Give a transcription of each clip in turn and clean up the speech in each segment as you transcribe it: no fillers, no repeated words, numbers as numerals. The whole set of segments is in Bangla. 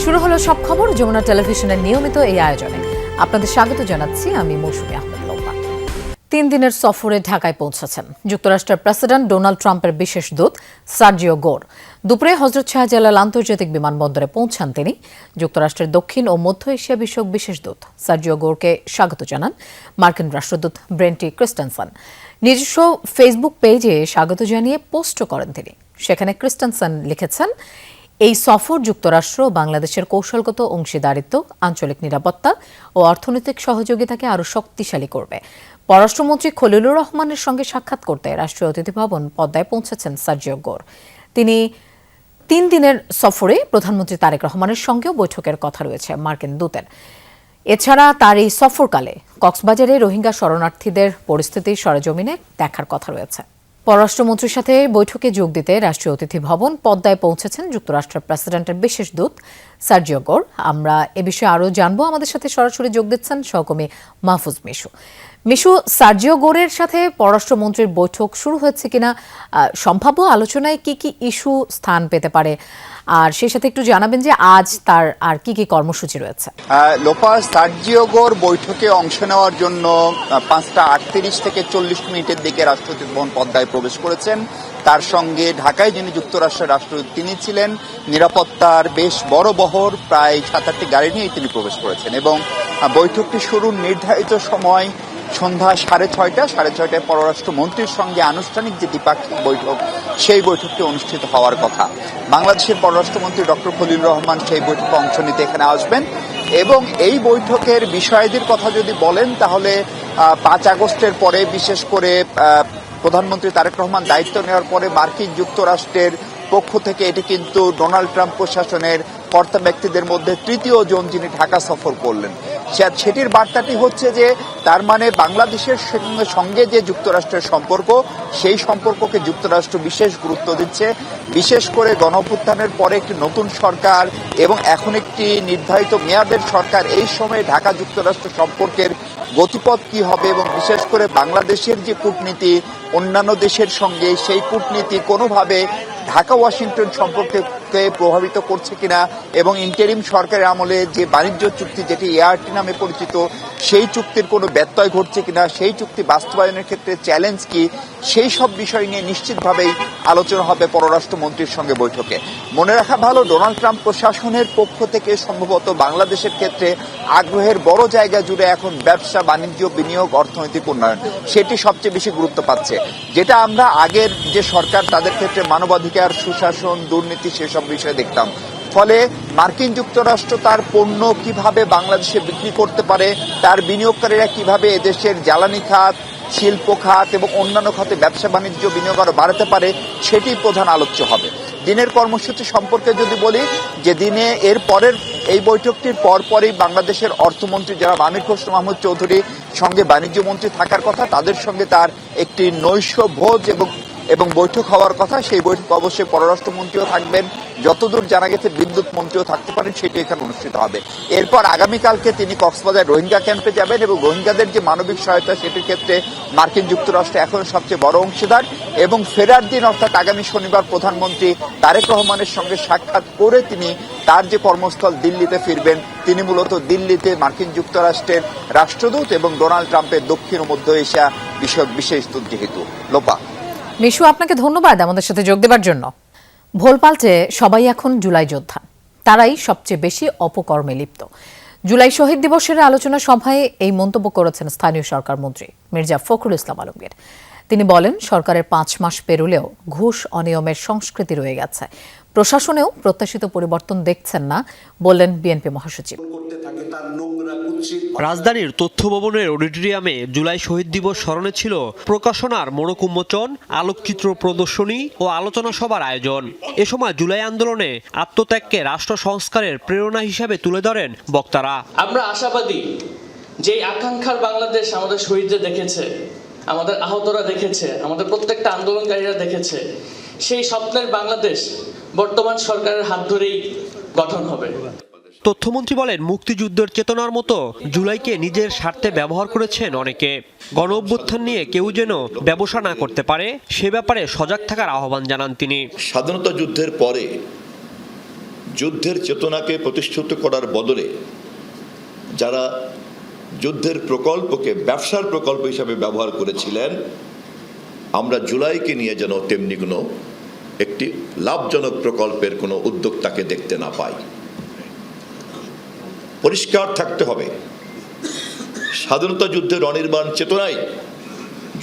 শুরু হলো সব খবর যমুনা টেলিভিশনের নিয়মিত এই আয়োজনে। আপনাদের স্বাগত জানাচ্ছি আমি মৌসুমী আহমেদ লোপা। 3 দিনের সফরে ঢাকায় পৌঁছেছেন যুক্তরাষ্ট্রের প্রেসিডেন্ট ডোনাল্ড ট্রাম্পের বিশেষ দূত সার্জিও গোর। দুপুরে হযরত শাহজালাল আন্তর্জাতিক বিমানবন্দরে পৌঁছান তিনি। যুক্তরাষ্ট্রের দক্ষিণ ও মধ্য এশিয়া বিষয়ক বিশেষ দূত সার্জিও গোরকে স্বাগত জানান মার্কিন রাষ্ট্রদূত ব্রেন্টি ক্রিস্টেনসন। নিজস্ব ফেসবুক পেজে স্বাগত জানিয়ে পোস্টও করেন তিনি। সেখানে ক্রিস্টেনসন লিখেছেন, এই সফর যুক্তরাষ্ট্র ও বাংলাদেশের কৌশলগত অংশীদারিত্ব, আঞ্চলিক নিরাপত্তা ও অর্থনৈতিক সহযোগিতাকে আরও শক্তিশালী করবে। পররাষ্ট্রমন্ত্রী খলিলুর রহমানের সঙ্গে সাক্ষাৎ করতে রাষ্ট্রীয় অতিথি ভবন পদ্মায় পৌঁছেছেন সার্জিও গোর। তিনি 3 দিনের সফরে প্রধানমন্ত্রী তারেক রহমানের সঙ্গেও বৈঠকের কথা রয়েছে মার্কিন দূতের। এছাড়া তার এই সফরকালে কক্সবাজারে রোহিঙ্গা শরণার্থীদের পরিস্থিতি সরেজমিনে দেখার কথা রয়েছে। পররাষ্ট্রমন্ত্রীর সাথে বৈঠকে যোগ দিতে রাষ্ট্রীয় অতিথি ভবন পদ্মায় পৌঁছেছেন যুক্তরাষ্ট্রের প্রেসিডেন্টের বিশেষ দূত সার্জিও গোর। আমরা এ বিষয়ে আরও জানবো। আমাদের সাথে সরাসরি যোগ দিচ্ছেন সহকর্মী মাহফুজ মিশু। মিশু, সার্জিও গোরের সাথে পররাষ্ট্রমন্ত্রীর বৈঠক শুরু হয়েছে কিনা, সম্ভাব্য আলোচনায় কি কি ইস্যু স্থান পেতে পারে, আর সেই সাথে একটু জানাবেন যে আজ তার আর কি কি কর্মসূচি রয়েছে। লোপা, সার্জিও গোর বৈঠকে অংশ নেওয়ার জন্য 5:38 থেকে 40 মিনিটের দিকে রাষ্ট্রপতি ভবন পদ্মায় প্রবেশ করেছেন। তার সঙ্গে ঢাকায় যিনি যুক্তরাষ্ট্রের রাষ্ট্রদূত তিনি ছিলেন। নিরাপত্তার বেশ বড় বহর, প্রায় 7-8টি গাড়ি নিয়ে তিনি প্রবেশ করেছেন এবং বৈঠকটি শুরুর নির্ধারিত সময় সন্ধ্যা 6:30টায় পররাষ্ট্রমন্ত্রীর সঙ্গে আনুষ্ঠানিক যে দ্বিপাক্ষিক বৈঠক, সেই বৈঠকটি অনুষ্ঠিত হওয়ার কথা। বাংলাদেশের পররাষ্ট্রমন্ত্রী ডক্টর খলিলুর রহমান সেই বৈঠকে অংশ নিতে এখানে আসবেন এবং এই বৈঠকের বিষয়াদির কথা যদি বলেন তাহলে 5 আগস্টের পরে, বিশেষ করে প্রধানমন্ত্রী তারেক রহমান দায়িত্ব নেওয়ার পরে মার্কিন যুক্তরাষ্ট্রের পক্ষ থেকে এটি কিন্তু ডোনাল্ড ট্রাম্প প্রশাসনের কর্তা ব্যক্তিদের মধ্যে তৃতীয় জন যিনি ঢাকা সফর করলেন। সেটির বার্তাটি হচ্ছে যে তার মানে বাংলাদেশের সঙ্গে যে যুক্তরাষ্ট্রের সম্পর্ক, সেই সম্পর্ককে যুক্তরাষ্ট্র বিশেষ গুরুত্ব দিচ্ছে। বিশেষ করে গণঅভ্যুত্থানের পরে একটি নতুন সরকার এবং এখন একটি নির্ধারিত মেয়াদের সরকার, এই সময়ে ঢাকা যুক্তরাষ্ট্র সম্পর্কের গতিপথ কি হবে এবং বিশেষ করে বাংলাদেশের যে কূটনীতি অন্যান্য দেশের সঙ্গে, সেই কূটনীতি কোনোভাবে ঢাকা ওয়াশিংটন সম্পর্ককে প্রভাবিত করছে কিনা এবং ইন্টারিম সরকারের আমলে যে বাণিজ্য চুক্তি, যেটি এআরটি নামে পরিচিত, সেই চুক্তির কোনো ব্যত্যয় ঘটছে কিনা, সেই চুক্তি বাস্তবায়নের ক্ষেত্রে চ্যালেঞ্জ কি, সেই সব বিষয় নিয়ে নিশ্চিতভাবেই আলোচনা হবে পররাষ্ট্রমন্ত্রীর সঙ্গে বৈঠকে। মনে রাখা ভালো, ডোনাল্ড ট্রাম্প প্রশাসনের পক্ষ থেকে সম্ভবত বাংলাদেশের ক্ষেত্রে আগ্রহের বড় জায়গা জুড়ে এখন ব্যবসা, বাণিজ্য, বিনিয়োগ, অর্থনৈতিক উন্নয়ন, সেটি সবচেয়ে বেশি গুরুত্ব পাচ্ছে। যেটা আমরা আগের যে সরকার, তাদের ক্ষেত্রে মানবাধিকার, সুশাসন, দুর্নীতি, সেসব বিষয়ে দেখতাম। ফলে মার্কিন যুক্তরাষ্ট্র তার পণ্য কিভাবে বাংলাদেশে বিক্রি করতে পারে, তার বিনিয়োগকারীরা কিভাবে এদেশের জ্বালানি খাত, শিল্প খাত এবং অন্যান্য খাতে ব্যবসা বাণিজ্য, বিনিয়োগ আরো বাড়াতে পারে, সেটি প্রধান আলোচ্য হবে। দিনের কর্মসূচি সম্পর্কে যদি বলি, যে দিনে এর পরের এই বৈঠকটির পরপরই বাংলাদেশের অর্থমন্ত্রী জনাব আমির খসরু মাহমুদ চৌধুরী সঙ্গে বাণিজ্য মন্ত্রী থাকার কথা, তাদের সঙ্গে তার একটি নৈশ ভোজ এবং বৈঠক হওয়ার কথা। সেই বৈঠক অবশ্যই পররাষ্ট্রমন্ত্রীও থাকবেন, যতদূর জানা গেছে বিদ্যুৎ মন্ত্রীও থাকতে পারেন, সেটি এখানে অনুষ্ঠিত হবে। এরপর আগামীকালকে তিনি কক্সবাজার রোহিঙ্গা ক্যাম্পে যাবেন এবং রোহিঙ্গাদের যে মানবিক সহায়তা, সেটির ক্ষেত্রে মার্কিন যুক্তরাষ্ট্র এখন সবচেয়ে বড় অংশীদার। এবং ফেরার দিন অর্থাৎ আগামী শনিবার প্রধানমন্ত্রী তারেক রহমানের সঙ্গে সাক্ষাৎ করে তিনি তার যে কর্মস্থল দিল্লিতে ফিরবেন। তিনি মূলত দিল্লিতে মার্কিন যুক্তরাষ্ট্রের রাষ্ট্রদূত এবং ডোনাল্ড ট্রাম্পের দক্ষিণ ও মধ্য এশিয়া বিষয়ক বিশেষ দূত যেহেতু। লোপা। মিশু, আপনাকে ধন্যবাদ আমাদের সাথে যোগ দেওয়ার জন্য। ভোল পাল্টে সবাই এখন জুলাই যোদ্ধা, তারাই সবচেয়ে বেশি অপকর্মে লিপ্ত। জুলাই শহীদ দিবসের আলোচনা সভায় এই মন্তব্য করেছেন স্থানীয় সরকার মন্ত্রী মির্জা ফখরুল ইসলাম আলমগীর। তিনি বলেন, সরকারের 5 মাস পেরোলেও ঘুষ অনিয়মের সংস্কৃতি রয়ে গেছে, প্রশাসনেও প্রত্যাশিত পরিবর্তন দেখছেন না, বললেন বিএনপি মহাসচিব। রাজধানীর তথ্য ভবনের অডিটোরিয়ামে জুলাই শহীদ দিবস স্মরণে ছিল প্রকাশনার মোড়ক উন্মোচন, আলোকচিত্র প্রদর্শনী ও আলোচনা সভার আয়োজন। এ সময় জুলাই আন্দোলনে আত্মত্যাগকে রাষ্ট্র সংস্কারের প্রেরণা হিসেবে তুলে ধরেন বক্তারা। আমরা আশাবাদী যে আকাঙ্ক্ষার বাংলাদেশ আমাদের শহীদরা দেখেছে, আমাদের আহতরা দেখেছে, আমাদের প্রত্যেকটা আন্দোলনকারীরা দেখেছে, সেই স্বপ্নের বাংলাদেশ বর্তমান সরকারের হাত ধরেই গঠন হবে। তথ্যমন্ত্রী বলেন, মুক্তিযুদ্ধের চেতনার মতো জুলাইকে নিজের স্বার্থে ব্যবহার করেছেন অনেকে। গণ অভ্যুত্থান নিয়ে কেউ যেন ব্যবসা না করতে পারে, সে ব্যাপারে সজাগ থাকার আহ্বান জানান তিনি। স্বাধীনতা যুদ্ধের পরে যুদ্ধের চেতনাকে প্রতিষ্ঠিত করার বদলে যারা যুদ্ধের প্রকল্পকে ব্যবসার প্রকল্প হিসাবে ব্যবহার করেছিলেন, আমরা জুলাইকে নিয়ে যেন তেমনি কোনো একটি লাভজনক প্রকল্পের কোনো উদ্যোক্তাকে দেখতে না পাই। পরিষ্কার থাকতে হবে, স্বাধীনতা যুদ্ধের অনির্বাণ চেতনাই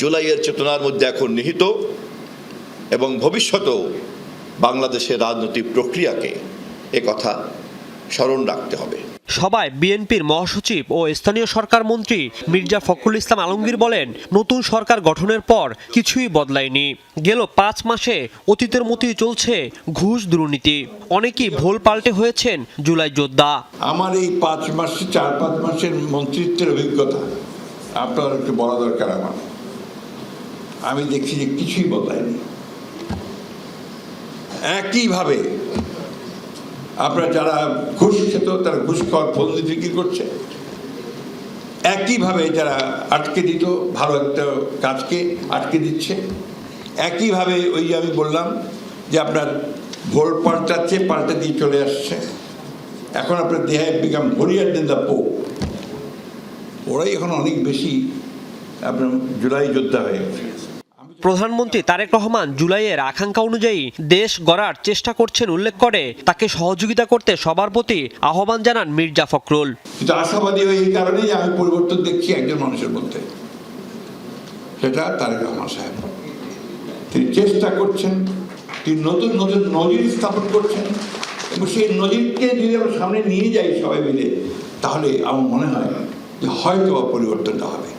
জুলাইয়ের চেতনার মধ্যে এখন নিহিত এবং ভবিষ্যতেও বাংলাদেশের রাজনৈতিক প্রক্রিয়াকে একথা স্মরণ রাখতে হবে। সভায় বিএনপির মহাসচিব ও স্থানীয় সরকার মন্ত্রী মির্জা ফখরুল ইসলাম আলমগীর বলেন, নতুন সরকার গঠনের পর কিছুই বদলায়নি। গেল 5 মাসে অতীতের মতোই চলছে ঘুষ দুর্নীতি। অনেকেই ভোল পাল্টে হয়েছেন জুলাই যোদ্ধা। আমার এই 4-5 মাসের মন্ত্রিত্বের অভিজ্ঞতা আপনার একটু বলা দরকার। আমি দেখছি যে কিছুই বদলায়নি। একইভাবে আপনারা যারা ঘুষ খেত তারা ঘুষ খাওয়ার ফন্দি বিক্রি করছে, একইভাবে যারা আটকে দিত ভালো একটা কাজকে আটকে দিচ্ছে, একইভাবে ওই আমি বললাম যে আপনার ভোল পাল্টে দিয়ে চলে আসছে। এখন আপনার দেহে বিকাম হরিয়ার দেন দ্য পোপ। ওরাই এখন অনেক বেশি আপনার জুলাই যোদ্ধা হয়ে গেছে। প্রধানমন্ত্রী তারেক রহমান জুলাইয়ের আকাঙ্ক্ষা অনুযায়ী দেশ গড়ার চেষ্টা করছেন উল্লেখ করে তাকে সহযোগিতা করতে সবার প্রতি আহ্বান জানান মির্জা ফখরুল। কিন্তু আশাবাদী হয়ে এই কারণেই আমি পরিবর্তন দেখছি একজন মানুষের মধ্যে, সেটা তারেক রহমান সাহেব। তিনি চেষ্টা করছেন, তিনি নতুন নতুন নজির স্থাপন করছেন এবং সেই নজিরকে যদি আমরা সামনে নিয়ে যাই সবাই মিলে, তাহলে আমার মনে হয় যে হয়তো পরিবর্তনটা হবে।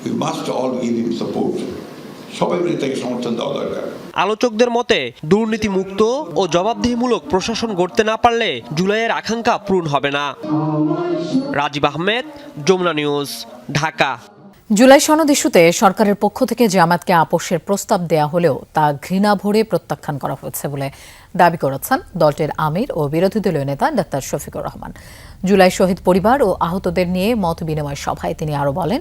We must all give him support. সবাই মিলে তাকে সমর্থন দেওয়া দরকার। আলোচকদের মতে দুর্নীতিমুক্ত ও জবাবদিহিমূলক প্রশাসন গড়তে না পারলে জুলাইয়ের আকাঙ্ক্ষা পূরণ হবে না। রাজীব আহমেদ, যমুনা নিউজ, ঢাকা। জুলাই সনদ ইস্যুতে সরকারের পক্ষ থেকে জামায়াতকে আপোষের প্রস্তাব দেয়া হলেও তা ঘৃণা ভরে প্রত্যাখ্যান করা হয়েছে বলে দাবি করেছেন দলটির আমির ও বিরোধী দলীয় নেতা ডাক্তার শফিকুর রহমান। জুলাই শহীদ পরিবার ও আহতদের নিয়ে মতবিনিময় সভায় তিনি আরও বলেন,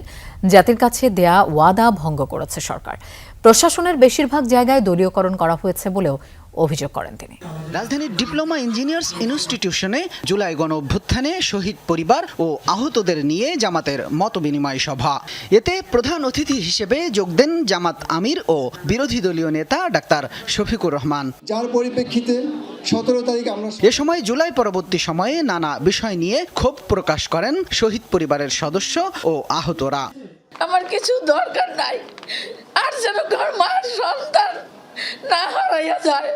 জাতির কাছে দেয়া ওয়াদা ভঙ্গ করেছে সরকার। প্রশাসনের বেশিরভাগ জায়গায় দলীয়করণ করা হয়েছে বলেও অভিযোগ করেন তিনি। রাজধানীর ডিপ্লোমা ইঞ্জিনিয়ার্স ইনস্টিটিউশনে জুলাই গণ অভ্যুত্থানে শহীদ পরিবার ও আহতদের নিয়ে জামাতের মতবিনিময় সভা। এতে প্রধান অতিথি হিসেবে যোগ দেন জামাত আমির ও বিরোধী দলীয় নেতা ডাক্তার শফিকুর রহমান, যার পরিপ্রেক্ষিতে 17 তারিখ আমরা এ সময় জুলাই পরবর্তী সময়ে নানা বিষয় নিয়ে ক্ষোভ প্রকাশ করেন শহীদ পরিবারের সদস্য ও আহতরা। আমার কিছু দরকার নাই, আর যেন ঘর মার সন্তান না হারাইয়া যায়,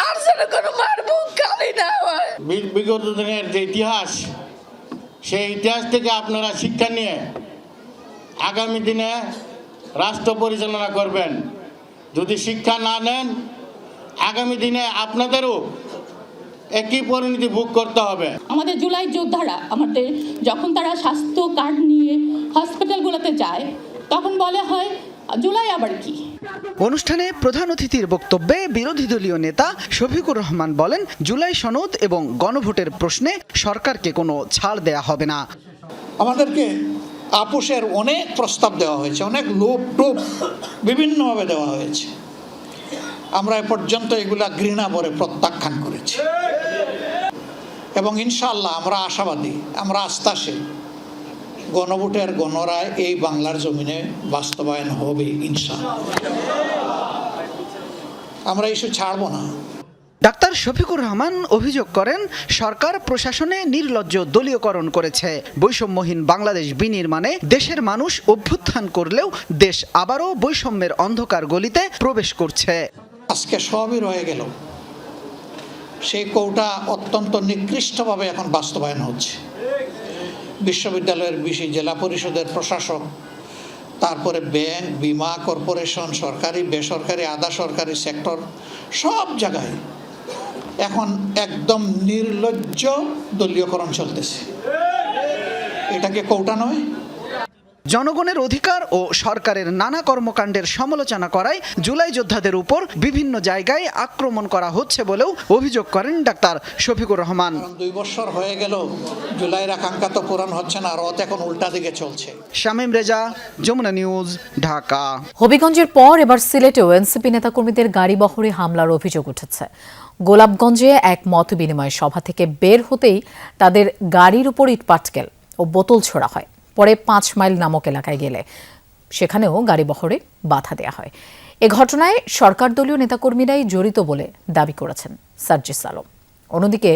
আর যেন কোনো মার বুক খালি না হয়। বিগত দিনের যে ইতিহাস, সেই ইতিহাস থেকে আপনারা শিক্ষা নিয়ে আগামী দিনে রাষ্ট্র পরিচালনা করবেন। যদি শিক্ষা না নেন, আগামী দিনে আপনাদেরও একই পরিণতি ভোগ করতে হবে। আমাদের জুলাই যোদ্ধারা আমাদের যখন তারা স্বাস্থ্য কার্ড নিয়ে হসপিটালগুলোতে যায়, তখন বলা হয় জুলাই আবার কি। অনুষ্ঠানে প্রধান অতিথির বক্তব্যে বিরোধী দলীয় নেতা শফিকুর রহমান বলেন, জুলাই সনদ এবং গণভোটের প্রশ্নে সরকারকে কোনো ছাড় দেয়া হবে না। আমাদেরকে আপোষের অনেক প্রস্তাব দেওয়া হয়েছে, অনেক লোভ টোপ বিভিন্নভাবে দেওয়া হয়েছে। আমরা এ পর্যন্ত এগুলা ঘৃণা ভরে প্রত্যাখ্যান করেছি এবং ইনশাআল্লাহ আমরা আশাবাদী, আমরা আস্থাশীল, গণভোটের গণরায় এই বাংলার জমিনে বাস্তবায়ন হবে ইনশাআল্লাহ। আমরা ইস্যু ছাড়ব না। ডাক্তার শফিকুর রহমান অভিযোগ করেন, সরকার প্রশাসনে নির্লজ্জ দলীয়করণ করেছে। বৈষম্যহীন বাংলাদেশ বিনির্মাণে দেশের মানুষ অভ্যুত্থান করলেও দেশ আবারও বৈষম্যের অন্ধকার গলিতে প্রবেশ করছে। আজকে সবই রয়ে গেল, সেই কৌটা অত্যন্ত নিকৃষ্টভাবে এখন বাস্তবায়ন হচ্ছে। বিশ্ববিদ্যালয়ের বিশি জেলা পরিষদের প্রশাসক, তারপরে ব্যাংক, বিমা কর্পোরেশন, সরকারি বেসরকারি আধা সরকারি সেক্টর, সব জায়গায় এখন একদম নির্লজ্জ দলীয়করণ চলতেছে। এটা কি কৌটা নয়? জনগণের অধিকার ও সরকারের নানা কর্মকাণ্ডের সমালোচনা করায় জুলাই যোদ্ধাদের উপর বিভিন্ন জায়গায় আক্রমণ করা হচ্ছে বলেও অভিযোগ করেন ডাক্তার শফিকুর রহমান। 2 বছর হয়ে গেল, জুলাইয়ের আকাঙ্ক্ষা তো পূরণ হচ্ছে না, রথ এখন উল্টা দিকে চলছে। শামীম রেজা, যমুনা নিউজ, ঢাকা। হবিগঞ্জের পর এবার সিলেটেও এনসিপি নেতাকর্মীদের গাড়িবহরে হামলার অভিযোগ উঠেছে। গোলাপগঞ্জে এক মতবিনিময় সভা থেকে বের হতেই তাদের গাড়ির উপর ইটপাটকেল ও বোতল ছোড়া হয়। পরে 5 মাইল নামক এলাকায় গেলে সেখানেও গাড়িবহরে বাধা দেওয়া হয়। এ ঘটনায় সরকার দলীয় নেতাকর্মীরাই জড়িত বলে দাবি করেছেন সার্জিস আলম। অন্যদিকে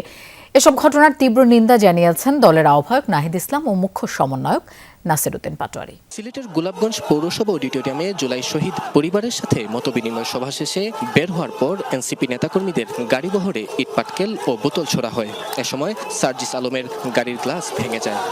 এসব ঘটনার তীব্র নিন্দা জানিয়েছেন দলের আহ্বায়ক নাহিদ ইসলাম ও মুখ্য সমন্বয়ক নাসিরউদ্দিন পাটোয়ারি। সিলেটের গোলাপগঞ্জ পৌরসভা অডিটোরিয়ামে জুলাই শহীদ পরিবারের সাথে মতবিনিময় সভা শেষে বের হওয়ার পর এনসিপি নেতাকর্মীদের গাড়িবহরে ইটপাটকেল ও বোতল ছোড়া হয়। এ সময় সার্জিস আলমের গাড়ির গ্লাস ভেঙে যায়।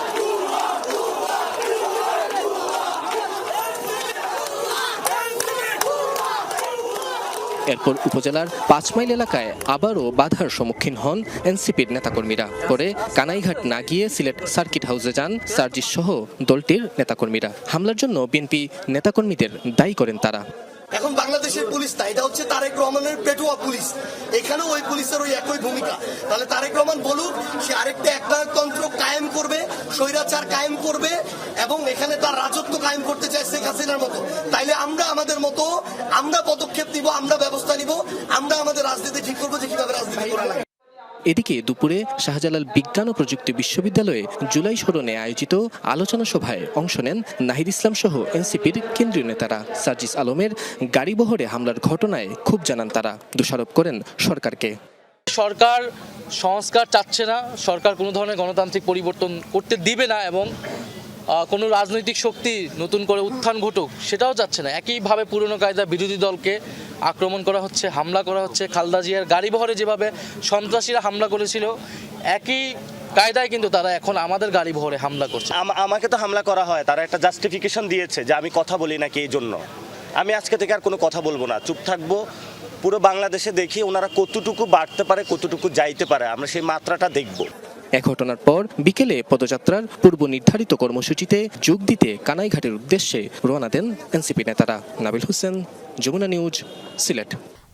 এরপর উপজেলার 5 মাইল এলাকায় আবারও বাধার সম্মুখীন হন এনসিপির নেতাকর্মীরা। পরে কানাইঘাট না গিয়ে সিলেট সার্কিট হাউসে যান সার্জিস সহ দলটির নেতাকর্মীরা। হামলার জন্য বিএনপি নেতাকর্মীদের দায়ী করেন তারা। এখন বাংলাদেশের পুলিশ না, এটা হচ্ছে তারেক রহমানের পেটুয়া পুলিশ। এখানেও ওই পুলিশের ওই একই ভূমিকা। তাহলে তারেক রহমান বলুক সে আরেকটা একনায়কতন্ত্র কায়েম করবে, স্বৈরাচার কায়েম করবে এবং এখানে তার রাজত্ব কায়েম করতে চায় শেখ হাসিনার মতো। তাইলে আমরা আমাদের মতো আমরা পদক্ষেপ নিব, আমরা ব্যবস্থা নিব, আমরা আমাদের রাজনীতি ঠিক করবো যে কিভাবে রাজনীতি করা লাগে। এদিকে দুপুরে শাহজালাল বিজ্ঞান ও প্রযুক্তি বিশ্ববিদ্যালয়ে জুলাই স্মরণে আয়োজিত আলোচনা সভায় অংশ নেন নাহিদ ইসলাম সহ এনসিপির কেন্দ্রীয় নেতারা। সার্জিস আলমের গাড়িবহরে হামলার ঘটনায় ক্ষোভ জানান তারা। দোষারোপ করেন সরকারকে। সরকার সংস্কার চাচ্ছে না, সরকার কোনো ধরনের গণতান্ত্রিক পরিবর্তন করতে দিবে না এবং কোনো রাজনৈতিক শক্তি নতুন করে উত্থান ঘটুক সেটাও চাচ্ছে না। একইভাবে পুরনো কায়দা বিরোধী দলকে আক্রমণ করা হচ্ছে, হামলা করা হচ্ছে। খালেদা জিয়ার গাড়িবহরে যেভাবে সন্ত্রাসীরা হামলা করেছিল, একই কায়দায় কিন্তু তারা এখন আমাদের গাড়িবহরে হামলা করছে। আমাকে তো হামলা করা হয়, তারা একটা জাস্টিফিকেশন দিয়েছে যে আমি কথা বলি নাকি এই জন্য। আমি আজকে থেকে আর কোনো কথা বলবো না, চুপ থাকবো। পুরো বাংলাদেশে দেখি ওনারা কতটুকু বাড়তে পারে, কতটুকু যাইতে পারে, আমরা সেই মাত্রাটা দেখবো। এ ঘটনার পর বিকেলে পদযাত্রার পূর্ব নির্ধারিত কর্মসূচিতে যোগ দিতে কানাইঘাটের উদ্দেশ্যে রওনা দেন এনসিপি নেতারা। নাবিল হোসেন, যমুনা নিউজ, সিলেট।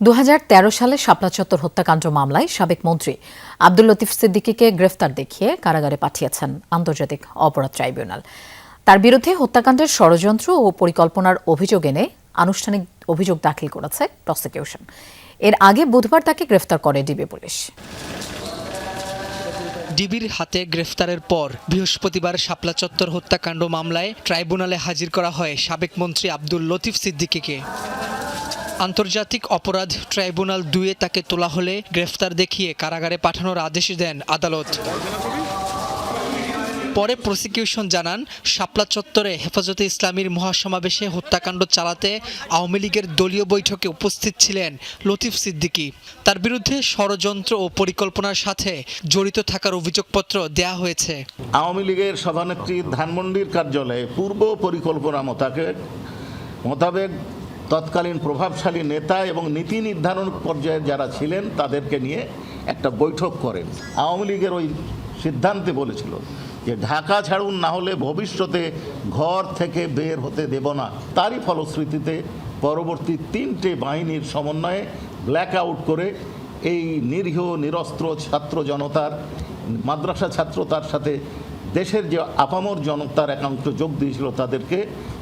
2013 সালে শাপলা চত্বর হত্যাকাণ্ড মামলায় সাবেক মন্ত্রী আব্দুল লতিফ সিদ্দিকীকে গ্রেফতার দেখিয়ে কারাগারে পাঠিয়েছেন আন্তর্জাতিক অপরাধ ট্রাইব্যুনাল। তার বিরুদ্ধে হত্যাকাণ্ডের ষড়যন্ত্র ও পরিকল্পনার অভিযোগ এনে আনুষ্ঠানিক অভিযোগ দাখিল করেছে প্রসিকিউশন। এর আগে বুধবার তাকে গ্রেফতার করে ডিবি পুলিশ। ডিবির হাতে গ্রেফতারের পর বৃহস্পতিবার শাপলা চত্বর হত্যাকাণ্ড মামলায় ট্রাইব্যুনালে হাজির করা হয় সাবেক মন্ত্রী আব্দুল লতিফ সিদ্দিকীকে। আন্তর্জাতিক অপরাধ ট্রাইব্যুনাল 2-এ তাকে তোলা হলে গ্রেফতার দেখিয়ে কারাগারে পাঠানোর আদেশ দেন আদালত। পরে প্রসিকিউশন জানান, শাপলা চত্বরে হেফাজতে ইসলামীর মহাসমাবেশে হত্যাকাণ্ড চালাতে আওয়ামী লীগের দলীয় বৈঠকে উপস্থিত ছিলেন লতিফ সিদ্দিকী। তার বিরুদ্ধে ষড়যন্ত্র ও পরিকল্পনার সাথে জড়িত থাকার অভিযোগপত্র দেয়া হয়েছে। আওয়ামী লীগের সভানেত্রী ধানমন্ডির কার্যালয়ে পূর্ব পরিকল্পনা মোতাবেক তৎকালীন প্রভাবশালী নেতা এবং নীতি নির্ধারণ পর্যায়ে যারা ছিলেন তাদেরকে নিয়ে একটা বৈঠক করেন। আওয়ামী লীগের ওই সিদ্ধান্তে বলেছিল যে ঢাকা ছাড়ুন, না হলে ভবিষ্যতে ঘর থেকে বের হতে দেব না। তারই ফলশ্রুতিতে পরবর্তী 3টে বাহিনীর সমন্বয়ে ব্ল্যাক আউট করে এই নিরীহ নিরস্ত্র ছাত্র জনতার, মাদ্রাসা ছাত্র, তার সাথে দেশের যে আপামর জনতার একাংশ যোগ দিয়েছিল তাদেরকে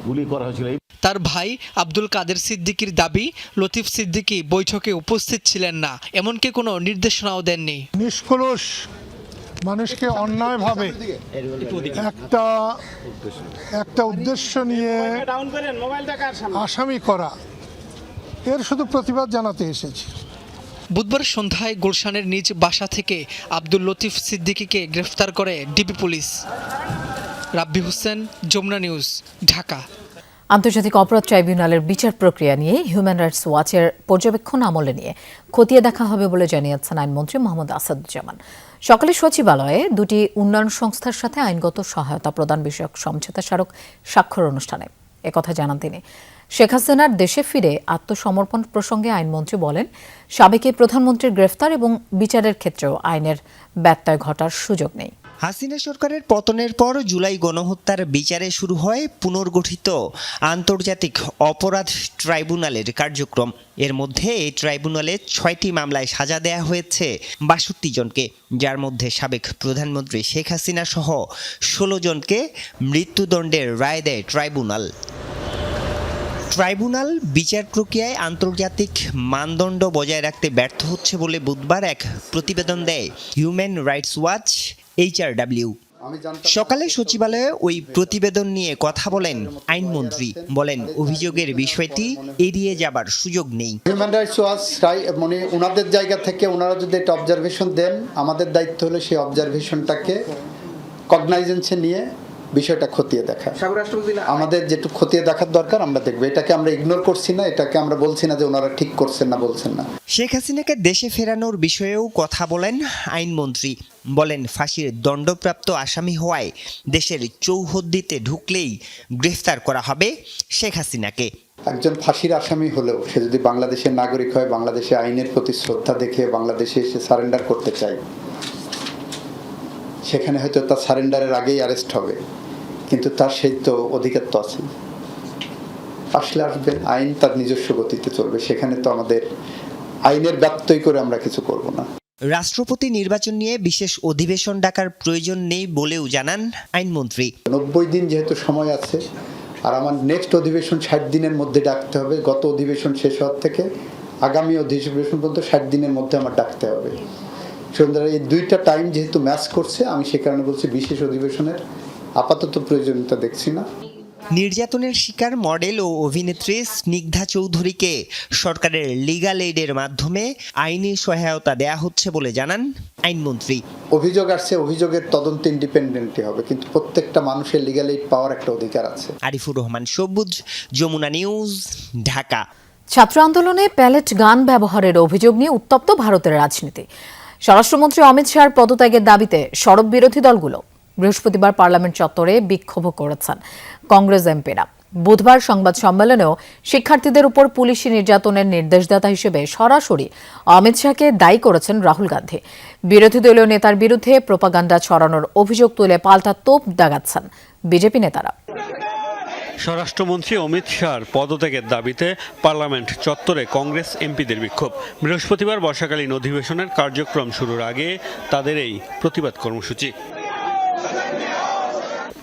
গুলি করা হয়েছিল। তার ভাই আব্দুল কাদের সিদ্দিকীর দাবি, লতিফ সিদ্দিকী বৈঠকে উপস্থিত ছিলেন না, এমনকি কোনো নির্দেশনাও দেননি। নিষ্কলুষ মানুষকে অন্যায়ভাবে একটা উদ্দেশ্য নিয়ে আসামি করা, এর শুধু প্রতিবাদ জানাতে এসেছি। বুধবার সন্ধ্যায় গুলশানের নিজ বাসা থেকে আব্দুল লতিফ সিদ্দিকীকে গ্রেফতার করে ডিবি পুলিশ। রাব্বি হোসেন, যমুনা নিউজ, ঢাকা। আন্তর্জাতিক অপরাধ ট্রাইব্যুনালের বিচার প্রক্রিয়া নিয়ে হিউম্যান রাইটস ওয়াচের পর্যবেক্ষণ আমলে নিয়ে খতিয়ে দেখা হবে বলে জানিয়েছেন আইনমন্ত্রী মোহাম্মদ আসাদুজ্জামান। সকালে সচিবালয়ে 2টি উন্নয়ন সংস্থার সাথে আইনগত সহায়তা প্রদান বিষয়ক সমঝোতা স্মারক স্বাক্ষর অনুষ্ঠানে একথা জানান তিনি। শেখ হাসিনার দেশে ফিরে আত্মসমর্পণ প্রসঙ্গে আইনমন্ত্রী বলেন, সাবেক প্রধানমন্ত্রীর গ্রেফতার এবং বিচারের ক্ষেত্রেও আইনের ব্যত্যয় ঘটার সুযোগ নেই। হাসিনা সরকারের পতনের পর জুলাই গণহত্যার বিচারে শুরু হয় পুনর্গঠিত আন্তর্জাতিক অপরাধ ট্রাইব্যুনালের কার্যক্রম। এর মধ্যে এই ট্রাইব্যুনালে 6টি মামলায় সাজা দেয়া হয়েছে 62 জনকে, যার মধ্যে সাবেক প্রধানমন্ত্রী শেখ হাসিনা সহ 16 জনকে মৃত্যুদণ্ডের রায় দেয় ট্রাইব্যুনাল। ট্রাইব্যুনাল বিচার প্রক্রিয়ায় আন্তর্জাতিক মানদণ্ড বজায় রাখতে ব্যর্থ হচ্ছে বলে বুধবার এক প্রতিবেদন দেয় হিউম্যান রাইটস ওয়াচ HRW। সকালে সচিবালয়ে ওই প্রতিবেদন নিয়ে কথা বলেন আইনমন্ত্রী, বলেন অভিযোগের বিষয়টি এড়িয়ে যাবার সুযোগ নেই। হিউম্যান রাইটস ওয়াচ মানে ওনাদের জায়গা থেকে ওনারা যদি একটা অবজারভেশন দেন, আমাদের দায়িত্ব হলো সেই অবজারভেশনটাকে কগনাইজেন্সে নিয়ে বিষয়টা খতিয়ে দেখা। আমাদের যেটুকু খতিয়ে দেখার দরকার আমরা দেখবো। এটাকে আমরা ইগনোর করছি না, এটাকে আমরা বলছি না যে ওনারা ঠিক করছেন না, বলছেন না। শেখ হাসিনাকে দেশে ফেরানোর বিষয়েও কথা বলেন আইনমন্ত্রী, বলেন ফাঁসির দণ্ডপ্রাপ্ত আসামি হওয়ায় দেশের চৌহদ্দিতে ঢুকলেই গ্রেফতার করা হবে শেখ হাসিনাকে। একজন ফাঁসির আসামি হলেও সে যদি বাংলাদেশের নাগরিক হয়, বাংলাদেশে আইনের প্রতি শ্রদ্ধা দেখে বাংলাদেশে এসে সারেন্ডার করতে চায়, সেখানে হয়তো তার সারেন্ডারের আগেই অ্যারেস্ট হবে, কিন্তু তার সেই তো অধিকার তো আছে। আসলে আসবে, আইন তার নিজস্ব গতিতে চলবে, সেখানে তো আমাদের আইনের ব্যত্যয় করে আমরা কিছু করব না। রাষ্ট্রপতি নির্বাচন নিয়ে বিশেষ অধিবেশন ডাকার প্রয়োজন নেই বলেও জানান আইনমন্ত্রী। 90 দিন যেহেতু সময় আছে, আর আমার নেক্সট অধিবেশন 60 দিনের মধ্যে ডাকতে হবে। গত অধিবেশন শেষ হওয়ার থেকে আগামী অধিবেশন পর্যন্ত 60 দিনের মধ্যে আমার ডাকতে হবে। সুতরাং এই দুইটা টাইম যেহেতু ম্যাচ করছে, আমি সে কারণে বলছি বিশেষ অধিবেশনের আপাতত প্রয়োজনীয়তা দেখছি না। নির্যাতনের শিকার মডেল ও অভিনেত্রী স্নিগ্ধা চৌধুরীকে সরকারের লিগ্যাল এইডের মাধ্যমে আইনি সহায়তা দেয়া হচ্ছে বলে জানান আইনমন্ত্রী। অভিযোগ আসছে, অভিযোগের তদন্ত ইন্ডিপেন্ডেন্টলি হবে, কিন্তু প্রত্যেকটা মানুষের লিগ্যাল এইড পাওয়ার একটা অধিকার আছে। আরিফুর রহমান সবুজ, যমুনা নিউজ, ঢাকা। ছাত্র আন্দোলনে প্যালেট গান ব্যবহারের অভিযোগ নিয়ে উত্তপ্ত ভারতের রাজনীতি। স্বরাষ্ট্রমন্ত্রী অমিত শাহর পদত্যাগের দাবিতে সরব বিরোধী দলগুলো বৃহস্পতিবার পার্লামেন্ট চত্বরে বিক্ষোভ করেছেন কংগ্রেস এমপিরা। বুধবার সংবাদ সম্মেলনেও শিক্ষার্থীদের উপর পুলিশি নির্যাতনের নির্দেশদাতা হিসেবে সরাসরি অমিত শাহকে দায়ী করেছেন রাহুল গান্ধী। বিরোধী দলীয় নেতার বিরুদ্ধে প্রোপাগান্ডা ছড়ানোর অভিযোগ তুলে পাল্টা তোপ দাগাচ্ছেন বিজেপি নেতারা। স্বরাষ্ট্রমন্ত্রী অমিত শাহর পদত্যাগের দাবিতে পার্লামেন্ট চত্বরে কংগ্রেস এমপিদের বিক্ষোভ। বৃহস্পতিবার বর্ষাকালীন অধিবেশনের কার্যক্রম শুরুর আগে তাদের এই প্রতিবাদ কর্মসূচি।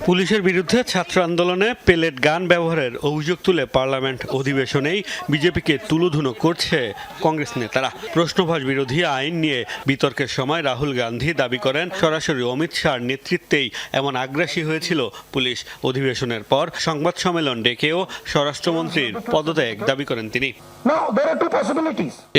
পুলিশের বিরুদ্ধে ছাত্র আন্দোলনে পেলেট গান ব্যবহারের অভিযোগ তুলে পার্লামেন্ট অধিবেশনেই বিজেপিকে তুলোধুনো করছে কংগ্রেস নেতারা। প্রশ্নভাস বিরোধী আইন নিয়ে বিতর্কের সময় রাহুল গান্ধী দাবি করেন সরাসরি অমিত শাহর নেতৃত্বেই এমন আগ্রাসী হয়েছিল পুলিশ। অধিবেশনের পর সংবাদ সম্মেলন ডেকেও স্বরাষ্ট্রমন্ত্রীর পদত্যাগ দাবি করেন তিনি।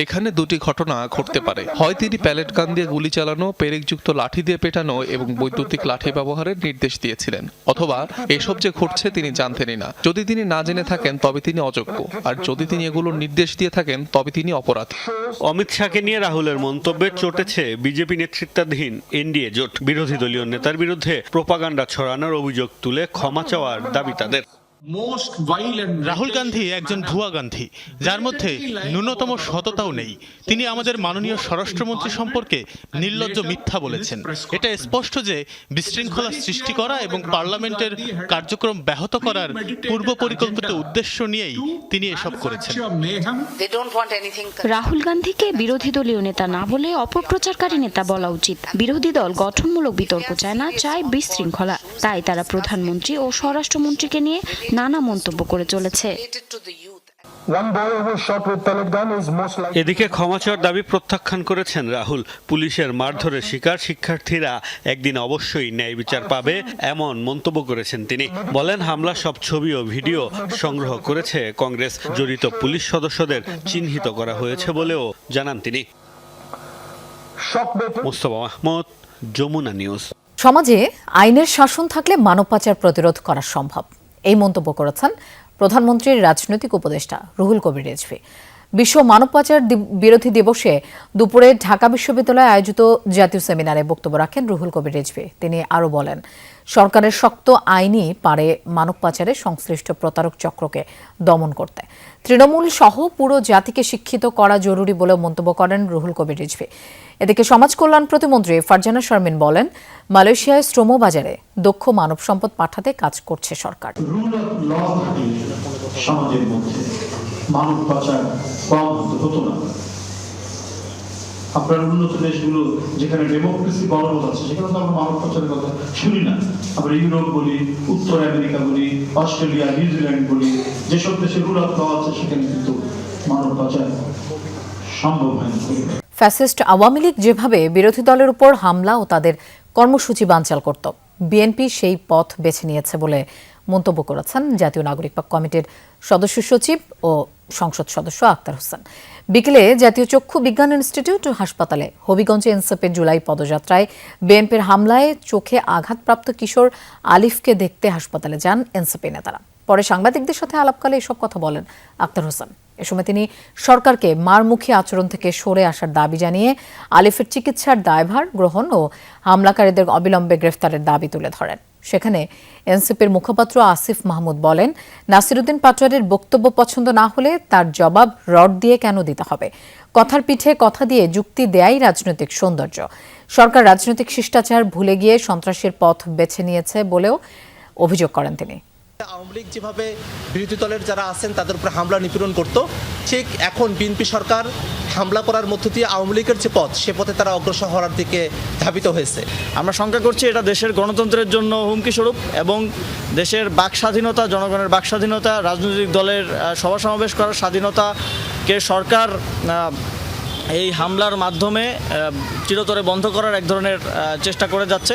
এখানে দুটি ঘটনা ঘটতে পারে, হয় তিনি প্যালেট গান দিয়ে গুলি চালানো, পেরেকযুক্ত লাঠি দিয়ে পেটানো এবং বৈদ্যুতিক লাঠি ব্যবহারের নির্দেশ দিয়েছিলেন, অথবা এসব যে ঘটছে তিনি জানতেনই না। যদি তিনি না জেনে থাকেন তবে তিনি অযোগ্য, আর যদি তিনি এগুলোর নির্দেশ দিয়ে থাকেন তবে তিনি অপরাধী। অমিত শাহকে নিয়ে রাহুলের মন্তব্যে চটেছে বিজেপি নেতৃত্বাধীন এনডিএ জোট। বিরোধী দলীয় নেতার বিরুদ্ধে প্রোপাগান্ডা ছড়ানোর অভিযোগ তুলে ক্ষমা চাওয়ার দাবি তাদের। রাহুল গান্ধী একজন ভুয়া গান্ধী, যার মধ্যে ন্যূনতম সততাও নেই। তিনি আমাদের মাননীয় স্বরাষ্ট্রমন্ত্রী সম্পর্কে নির্লজ্জ মিথ্যা বলেছেন। এটা স্পষ্ট যে বিশৃঙ্খলা সৃষ্টি করা এবং পার্লামেন্টের কার্যক্রম ব্যাহত করার পূর্ব পরিকল্পিত উদ্দেশ্য নিয়েই তিনি এসব করেছেন। রাহুল গান্ধীকে বিরোধী দলীয় নেতা না বলে অপপ্রচারকারী নেতা বলা উচিত। বিরোধী দল গঠনমূলক বিতর্ক চায় না, চায় বিশৃঙ্খলা। তাই তারা প্রধানমন্ত্রী ও স্বরাষ্ট্রমন্ত্রীকে নিয়ে নানা মন্তব্য করে চলেছে। এদিকে ক্ষমা চাওয়ার দাবি প্রত্যাখ্যান করেছেন রাহুল। পুলিশের মারধরের শিকার শিক্ষার্থীরা একদিন অবশ্যই ন্যায় বিচার পাবে এমন মন্তব্য করেছেন তিনি। বলেন হামলার সব ছবি ও ভিডিও সংগ্রহ করেছে কংগ্রেস। জড়িত পুলিশ সদস্যদের চিহ্নিত করা হয়েছে বলেও জানান তিনি। মোস্তফা মাহমুদ, যমুনা নিউজ। সমাজে আইনের শাসন থাকলে মানব পাচার প্রতিরোধ করা সম্ভব, এই মন্তব্য করেছেন প্রধানমন্ত্রীর রাজনৈতিক উপদেষ্টা রুহুল কবির রিজভী। বিশ্ব মানব পাচার বিরোধী দিবসে দুপুরে ঢাকা বিশ্ববিদ্যালয়ে আয়োজিত জাতীয় সেমিনারে বক্তব্য রাখেন রুহুল কবির রিজভী। তিনি আরও বলেন, সরকারের শক্ত আইনই পারে মানব পাচারে সংশ্লিষ্ট প্রতারক চক্রকে দমন করতে। তৃণমূল সহ পুরো জাতিকে শিক্ষিত করা জরুরি বলে মন্তব্য করেন রুহুল কবির রিজভী। এদিকে সমাজ কল্যাণ প্রতিমন্ত্রী ফারজানা শারমিন বলেন, মালয়েশিয়ায় শ্রমবাজারে দক্ষ মানব সম্পদ পাঠাতে কাজ করছে সরকার। রুল অফ ল থাকলে সমাজের মধ্যে মানব পাচার কম হতো না। আপনার উন্নত দেশগুলো যেখানে ডেমোক্রেসি বলবৎ আছে সেখানে তো আমরা মানব পাচারের কথা শুনি না। আমরা ইউরোপ বলি, উত্তর আমেরিকা বলি, অস্ট্রেলিয়া, নিউজিল্যান্ড বলি, যেসব দেশে রুল অফ ল আছে সেখানে কিন্তু মানব পাচার সম্ভব হয়নি। ফ্যাসিস্ট আওয়ামী লীগ যেভাবে বিরোধী দলের উপর হামলা ও তাদের কর্মসূচি বানচাল করত, বিএনপি সেই পথ বেছে নিয়েছে বলে মন্তব্য করেছেন জাতীয় নাগরিক কমিটির সদস্য সচিব ও সংসদ সদস্য আক্তার হোসেন। বিকেলে জাতীয় চক্ষু বিজ্ঞান ইনস্টিটিউট ও হাসপাতালে হবিগঞ্জে এনসিপির জুলাই পদযাত্রায় বিএনপির হামলায় চোখে আঘাতপ্রাপ্ত কিশোর আলিফকে দেখতে হাসপাতালে যান এনসিপি নেতারা। পরে সাংবাদিকদের সাথে আলাপকালে এসব কথা বলেন আক্তার হোসেন। এ সময় তিনি সরকারকে মারমুখী আচরণ থেকে সরে আসার দাবি জানিয়ে আলিফের চিকিৎসার দায়ভার গ্রহণ ও হামলাকারীদের অবিলম্বে গ্রেফতারের দাবি তুলে ধরেন। সেখানে এনসিপির মুখপাত্র আসিফ মাহমুদ বলেন, নাসিরুদ্দিন পাটোয়ারির বক্তব্য পছন্দ না হলে তার জবাব রড দিয়ে কেন দিতে হবে? কথার পিঠে কথা দিয়ে যুক্তি দেয়াই রাজনৈতিক সৌন্দর্য। সরকার রাজনৈতিক শিষ্টাচার ভুলে গিয়ে সন্ত্রাসের পথ বেছে নিয়েছে বলেও অভিযোগ করেন তিনি। আওয়ামী লীগ যেভাবে বিরোধী দলের যারা আছেন তাদের উপরে হামলা নিপীড়ন করত, ঠিক এখন বিএনপি সরকার হামলা করার মধ্য দিয়ে আওয়ামী লীগের যে পথ সে পথে তারা অগ্রসর হওয়ার দিকে ধাবিত হয়েছে। আমরা শঙ্কা করছি এটা দেশের গণতন্ত্রের জন্য হুমকি স্বরূপ এবং দেশের বাক স্বাধীনতা, জনগণের বাক স্বাধীনতা, রাজনৈতিক দলের সভা সমাবেশ করার স্বাধীনতাকে সরকার এই হামলার মাধ্যমে চিরতরে বন্ধ করার এক ধরনের চেষ্টা করে যাচ্ছে।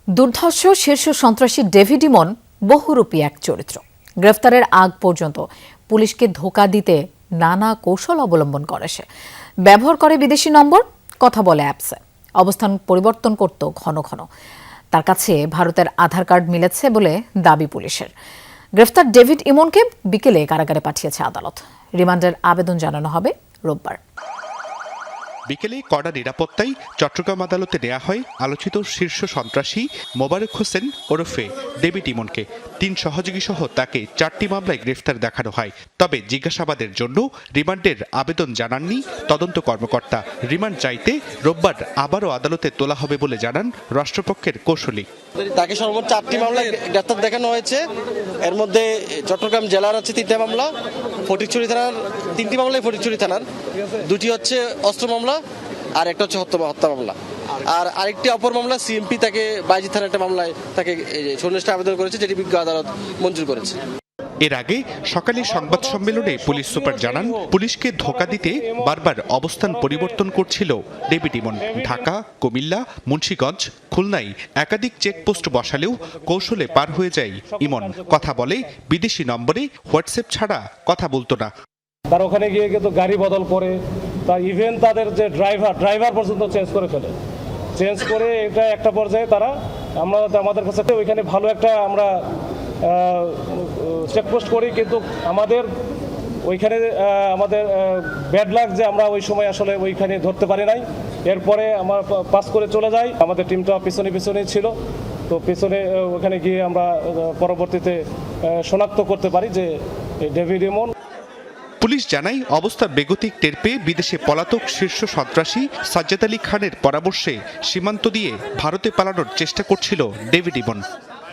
দুর্ধর্ষ শীর্ষ সন্ত্রাসী ডেভিড ইমন বহুরূপী এক চরিত্র। গ্রেফতারের আগ পর্যন্ত পুলিশকে ধোঁকা দিতে নানা কৌশল অবলম্বন করে সে। ব্যবহার করে বিদেশি নম্বর, কথা বলে অ্যাপসে, অবস্থান পরিবর্তন করত ঘন ঘন। তার কাছে ভারতের আধার কার্ড মিলেছে বলে দাবি পুলিশের। গ্রেফতার ডেভিড ইমনকে বিকেলে কারাগারে পাঠিয়েছে আদালত। রিমান্ডের আবেদন জানানো হবে রোববার। বিকেলে কড়া নিরাপত্তায় চট্টগ্রাম আদালতে নেওয়া হয় আলোচিত শীর্ষ সন্ত্রাসী মোবারক হোসেন ওরফে ডেভিড ইমনকে। 3 সহযোগী সহ তাকে 4টি মামলায় গ্রেফতার দেখানো হয়। তবে জিজ্ঞাসাবাদের জন্য রিমান্ডের আবেদন জানাননি তদন্ত কর্মকর্তা। রিমান্ড চাইতে রোববার আবারও আদালতে তোলা হবে বলে জানান রাষ্ট্রপক্ষের কৌঁসুলি। তাকে সর্বোচ্চ 8টি মামলায় গ্রেফতার দেখানো হয়েছে। এর মধ্যে চট্টগ্রাম জেলার আছে 3টা মামলা, ফটিকছড়ি থানার 3টি মামলায় ফটিকছড়ি থানার, 2টি হচ্ছে অস্ত্র মামলা আর একটা হচ্ছে হত্যা মামলা। আর আরেকটি অপর মামলা সিএমপি তাকে বাইজি থানার একটা মামলায় তাকে সন্ন্যাসটা আবেদন করেছে, যেটি বিজ্ঞ আদালত মঞ্জুর করেছে। এর আগে সকালে সংবাদ সম্মেলনে পুলিশ সুপার জানান, পুলিশকে ধোঁকা দিতে বারবার অবস্থান পরিবর্তন করছিল ডেভিড ইমন। ঢাকা, কুমিল্লা, মুন্সিগঞ্জ, খুলনায় একাধিক চেকপোস্ট বসালেও কৌশলে পার হয়ে যায় ইমন। কথা বলে বিদেশি নম্বরে, হোয়াটসঅ্যাপ ছাড়া কথা বলতো না। তার ওখানে গিয়ে কিন্তু গাড়ি বদল করে, তা ইভেন তাদের যে ড্রাইভার পর্যন্ত চেঞ্জ করে ফেলে। চেঞ্জ করে এটা একটা পর্যায়ে তারা আমাদের কাছে ওইখানে ভালো একটা আমরা চেকপোস্ট করি, কিন্তু আমাদের ওইখানে আমাদের ব্যাড লাক যে আমরা ওই সময় আসলে ওইখানে ধরতে পারি নাই। এরপরে আমরা পাস করে চলে যাই, আমাদের টিমটা পিছনে ছিল, তো পিছনে ওখানে গিয়ে আমরা পরবর্তীতে শনাক্ত করতে পারি যে ডেভিড ইমন। পুলিশ জানায়, অবস্থার বেগতিক টের পেয়ে বিদেশে পলাতক শীর্ষ সন্ত্রাসী সাজ্জাদ আলী খানের পরামর্শে সীমান্ত দিয়ে ভারতে পালানোর চেষ্টা করছিল ডেভিড ইমন।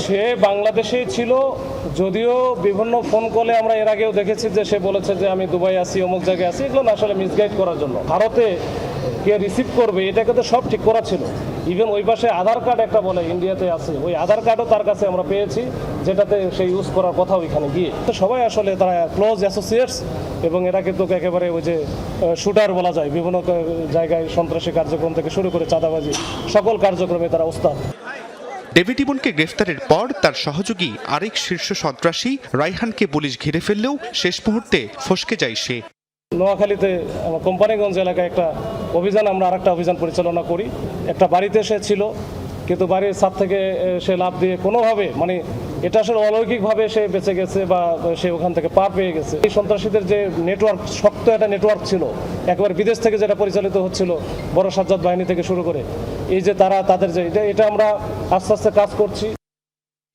সে বাংলাদেশেই ছিল, যদিও বিভিন্ন ফোন কলে আমরা এর আগেও দেখেছি যে সে বলেছে যে আমি দুবাই আছি, অমুক জায়গায় আছি, এগুলো আসলে মিসগাইড করার জন্য। ভারতে কে রিসিভ করবে এটা কিন্তু সব ঠিক করা ছিল। ইভেন ওই পাশে আধার কার্ড একটা বলে ইন্ডিয়াতে আছে, ওই আধার কার্ডও তার কাছে আমরা পেয়েছি, যেটাতে সে ইউজ করার কথা ওইখানে গিয়ে। তো সবাই আসলে তারা ক্লোজ অ্যাসোসিয়েটস এবং এরা কিন্তু একেবারে ওই যে শুটার বলা যায়, বিভিন্ন জায়গায় সন্ত্রাসী কার্যক্রম থেকে শুরু করে চাঁদাবাজি সকল কার্যক্রমে তারা ওস্তাদ। ডেভিড ইমনকে গ্রেফতারের পর তার সহযোগী আরেক শীর্ষ সন্ত্রাসী রায়হানকে পুলিশ ঘিরে ফেললেও শেষ মুহূর্তে ফসকে যায় সে। নোয়াখালীতে কোম্পানিগঞ্জ এলাকায় একটা অভিযান, আমরা আরেকটা অভিযান পরিচালনা করি। একটা বাড়িতে সে ছিল, কিন্তু বাড়ির ছাদ থেকে সে লাফ দিয়ে কোনোভাবে, মানে এটা আসলে অলৌকিকভাবে সে বেঁচে গেছে বা সে ওখান থেকে পার পেয়ে গেছে। এই সন্ত্রাসীদের যে নেটওয়ার্ক, শক্ত একটা নেটওয়ার্ক ছিল, একেবারে বিদেশ থেকে যেটা পরিচালিত হচ্ছিল, বড় সাজ্জাদ বাহিনী থেকে শুরু করে, এই যে তাদের যে এটা আমরা আস্তে আস্তে কাজ করছি।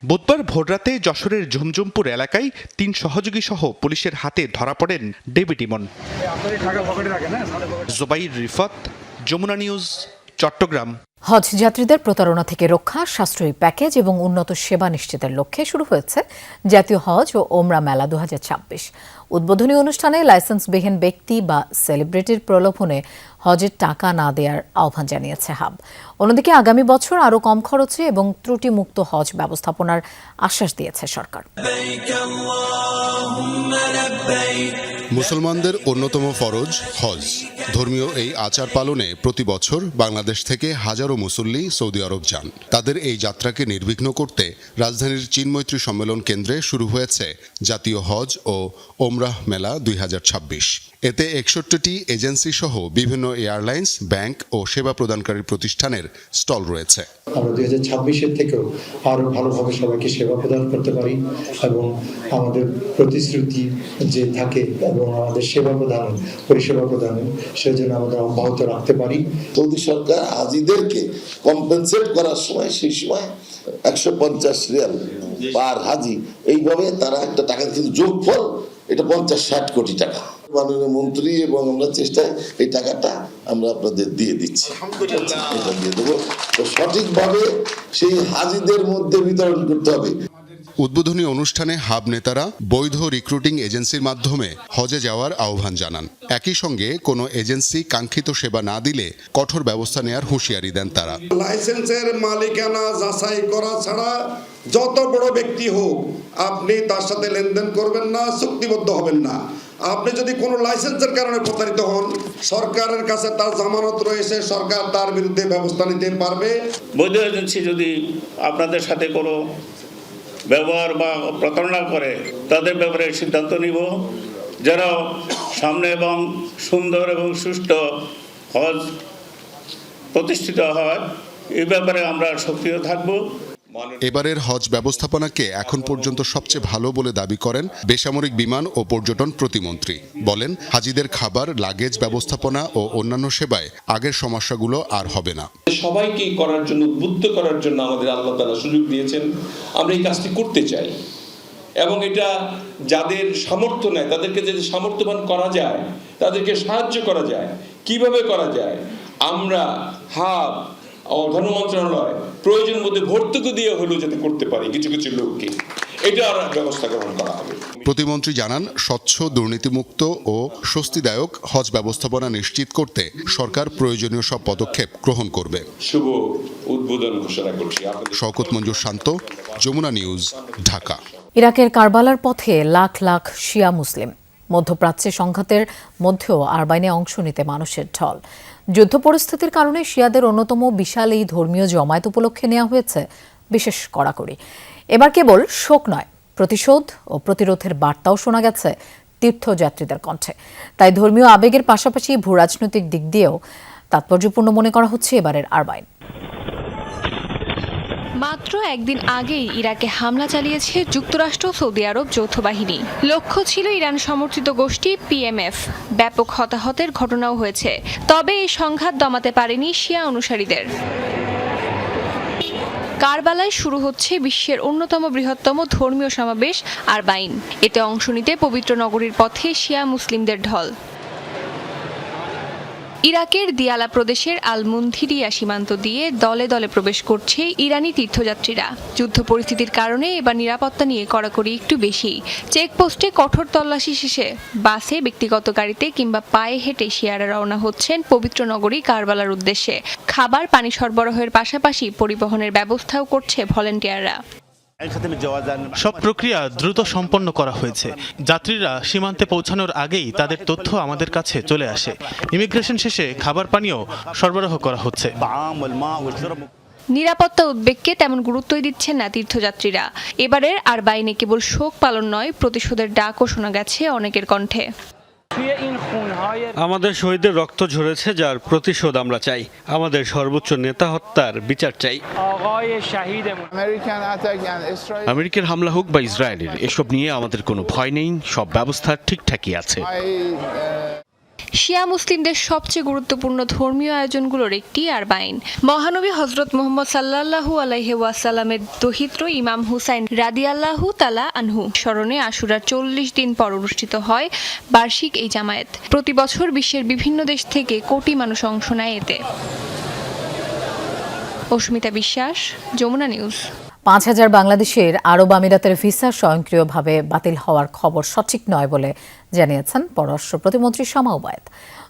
বুধবার ভোররাতে যশোরের ঝুমঝুমপুর এলাকায় 3 সহযোগী সহ পুলিশের হাতে ধরা পড়েন ডেভিড ইমন। জুবাইর রিফাত, যমুনা নিউজ, চট্টগ্রাম। হজ যাত্রীদের প্রতারণা থেকে রক্ষা, সাশ্রয়ী প্যাকেজ এবং উন্নত সেবা নিশ্চিতের লক্ষ্যে শুরু হয়েছে জাতীয় হজ ও ওমরা মেলা 2026। উদ্বোধনী অনুষ্ঠানে লাইসেন্সবিহীন ব্যক্তি বা সেলিব্রিটির প্রলোভনে হজের টাকা না দেওয়ার আহ্বান জানিয়েছে হাব। অন্যদিকে আগামী বছর আরও কম খরচে এবং ত্রুটিমুক্ত হজ ব্যবস্থাপনার আশ্বাস দিয়েছে সরকার। মুসলমানদের অন্যতম ফরজ হজ। ধর্মীয় এই আচার পালনে প্রতি বছর বাংলাদেশ থেকে হাজারো মুসল্লি সৌদি আরব যান। তাদের এই যাত্রাকে নির্বিঘ্ন করতে রাজধানীর চিন্মৈত্রী সম্মেলন কেন্দ্রে শুরু হয়েছে জাতীয় হজ ও ওমরাহ মেলা 2026। এতে 61টি এজেন্সি সহ বিভিন্ন এয়ারলাইন্স, ব্যাংক ও সেবা প্রদানকারী প্রতিষ্ঠানের স্টল রয়েছে। আমরা 2026-এর থেকেও আরো ভালোভাবে সবাইকে সেবা প্রদান করতে পারি এবং আমাদের প্রতিশ্রুতি যে থাকে এবং আমাদের সেবা প্রদান, পরিষেবা প্রদান, সেজন্য আমাদের অব্যাহত রাখতে পারি। সৌদি সরকার হাজিদেরকে কম্পেনসেট করার সময় সেই সময় 150 রিয়াল পার হাজি, এইভাবে তারা একটা টাকা কিন্তু যোগফল এটা 50-60 কোটি টাকা। মাননীয় মন্ত্রী এবং আমরা চেষ্টায় এই টাকাটা আমরা আপনাদের দিয়ে দিচ্ছি, এটা দিয়ে দেবো। তো সঠিকভাবে সেই হাজিদের মধ্যে বিতরণ করতে হবে। উদ্বোধনী অনুষ্ঠানে হাব নেতারা বৈধ রিক্রুটিং এজেন্সির মাধ্যমে হজে যাওয়ার আহ্বান জানান। একই সঙ্গে কোনো এজেন্সি কাঙ্ক্ষিত সেবা না দিলে কঠোর ব্যবস্থা নেওয়ার হুঁশিয়ারি দেন তারা। লাইসেন্সের মালিকানা যাচাই করা ছাড়া যত বড় ব্যক্তি হোক আপনি তার সাথে লেনদেন করবেন না, চুক্তিবদ্ধ হবেন না। আপনি যদি কোনো লাইসেন্সের কারণে প্রতারিত হন, সরকারের কাছে তার জামানত রয়েছে, সরকার তার বিরুদ্ধে ব্যবস্থা নিতে পারবে। বৈধ এজেন্সি যদি আপনাদের সাথে কোনো ব্যবহার বা প্রতারণা করে, তাদের ব্যাপারে সিদ্ধান্ত নিব। যারা সামনে এবং সুন্দর এবং সুষ্ঠু হজ প্রতিষ্ঠিত হয়, এই ব্যাপারে আমরা সক্রিয় থাকব। এবারের হজ ব্যবস্থাপনাকে এখন পর্যন্ত সবচেয়ে ভালো বলে দাবি করেন বেসামরিক বিমান ও পর্যটন প্রতিমন্ত্রী। বলেন, হাজিদের খাবার, লাগেজ ব্যবস্থাপনা ও অন্যান্য সেবায় আগের সমস্যাগুলো আর হবে না। সবাইকে করার জন্য, উদ্বুদ্ধ করার জন্য আমাদের আল্লাহ তাআলা সুযোগ দিয়েছেন। আমরা এই কাজটি করতে চাই এবং এটা যাদের সামর্থ্য নেই তাদেরকে যদি সামর্থ্যবান করা যায়, তাদেরকে সাহায্য করা যায়, কিভাবে করা যায়, আমরা হাব ধর্ম মন্ত্রণালয় প্রয়োজন মধ্যে ভর্তুকি দিয়ে হলেও যাতে করতে পারি কিছু কিছু লোককে, এটার ব্যবস্থা গ্রহণ করা হবে। প্রতিমন্ত্রী জানান, স্বচ্ছ, দুর্নীতিমুক্ত ও স্বস্তিদায়ক হজ ব্যবস্থাপনা নিশ্চিত করতে সরকার প্রয়োজনীয় সব পদক্ষেপ গ্রহণ করবে। শুভ উদ্বোধন ঘোষণা করছি। শওকত মঞ্জুর শান্ত, যমুনা নিউজ, ঢাকা। ইরাকের কারবালার পথে লাখ লাখ শিয়া মুসলিম। মধ্যপ্রাচ্যে সংঘাতের মধ্যেও আরবাইনে অংশ নিতে মানুষের ঢল। যুদ্ধ পরিস্থিতির কারণে শিয়াদের অন্যতম বিশাল এই ধর্মীয় জমায়েত উপলক্ষে নেওয়া হয়েছে বিশেষ কড়াকড়ি। এবার কেবল শোক নয়, প্রতিশোধ ও প্রতিরোধের বার্তাও শোনা গেছে তীর্থযাত্রীদের কণ্ঠে। তাই ধর্মীয় আবেগের পাশাপাশি ভূরাজনৈতিক দিক দিয়েও তাৎপর্যপূর্ণ মনে করা হচ্ছে এবারের আরবাইন। মাত্র একদিন আগেই ইরাকে হামলা চালিয়েছে যুক্তরাষ্ট্র, সৌদি আরব যৌথ বাহিনী। লক্ষ্য ছিল ইরান সমর্থিত গোষ্ঠী PMF। ব্যাপক হতাহতের ঘটনাও হয়েছে, তবে এই সংঘাত দমাতে পারেনি শিয়া অনুসারীদের। কারবালায় শুরু হচ্ছে বিশ্বের অন্যতম বৃহত্তম ধর্মীয় সমাবেশ আরবাইন। এতে অংশ নিতে পবিত্র নগরীর পথে শিয়া মুসলিমদের ঢল। ইরাকের দিয়ালা প্রদেশের আল মুনথিরিয়া সীমান্ত দিয়ে দলে দলে প্রবেশ করছে ইরানি তীর্থযাত্রীরা। যুদ্ধ পরিস্থিতির কারণে এবার নিরাপত্তা নিয়ে কড়াকড়ি একটু বেশি। চেকপোস্টে কঠোর তল্লাশি শেষে বাসে, ব্যক্তিগত গাড়িতে কিংবা পায়ে হেঁটে শিয়ারা রওনা হচ্ছেন পবিত্র নগরী কারবালার উদ্দেশ্যে। খাবার, পানি সরবরাহের পাশাপাশি পরিবহনের ব্যবস্থাও করছে ভলেন্টিয়াররা। সব প্রক্রিয়া দ্রুত সম্পন্ন করা হয়েছে। যাত্রীরা সীমান্তে পৌঁছানোর আগেই তাদের তথ্য আমাদের কাছে চলে আসে। ইমিগ্রেশন শেষে খাবার পানীয় সরবরাহ করা হচ্ছে। নিরাপত্তা উদ্বেগকে তেমন গুরুত্বই দিচ্ছেন না তীর্থযাত্রীরা। এবারের আরবাইনে কেবল শোক পালন নয়, প্রতিশোধের ডাকও শোনা গেছে অনেকের কণ্ঠে। আমাদের শহীদের রক্ত ঝরেছে, যার প্রতিশোধ আমরা চাই। আমাদের সর্বোচ্চ নেতা হত্যার বিচার চাই। আমেরিকার হামলা হোক বা ইসরায়েলের, এসব নিয়ে আমাদের কোনো ভয় নেই। সব ব্যবস্থা ঠিকঠাকই আছে। শিয়া মুসলিমদের সবচেয়ে গুরুত্বপূর্ণ ধর্মীয় আয়োজনগুলোর একটি আরবাইন। মহানবী হযরত মুহাম্মদ সাল্লাল্লাহু আলাইহি ওয়াসাল্লামের দহিত্র ইমাম হুসাইন রাদিয়াল্লাহু তাআলা আনহু স্মরণে আশুরার 40 দিন পর অনুষ্ঠিত হয় বার্ষিক এই জামায়াত। প্রতি বছর বিশ্বের বিভিন্ন দেশ থেকে কোটি মানুষ অংশ নেয় এতে। অস্মিতা বিশ্বাস, যমুনা নিউজ। 5,000 বাংলাদেশের আরব আমিরাতের ভিসা স্বয়ংক্রিয়ভাবে বাতিল হওয়ার খবর সঠিক নয় বলে জানিয়েছেন পররাষ্ট্র প্রতিমন্ত্রী শামা ওবায়েদ।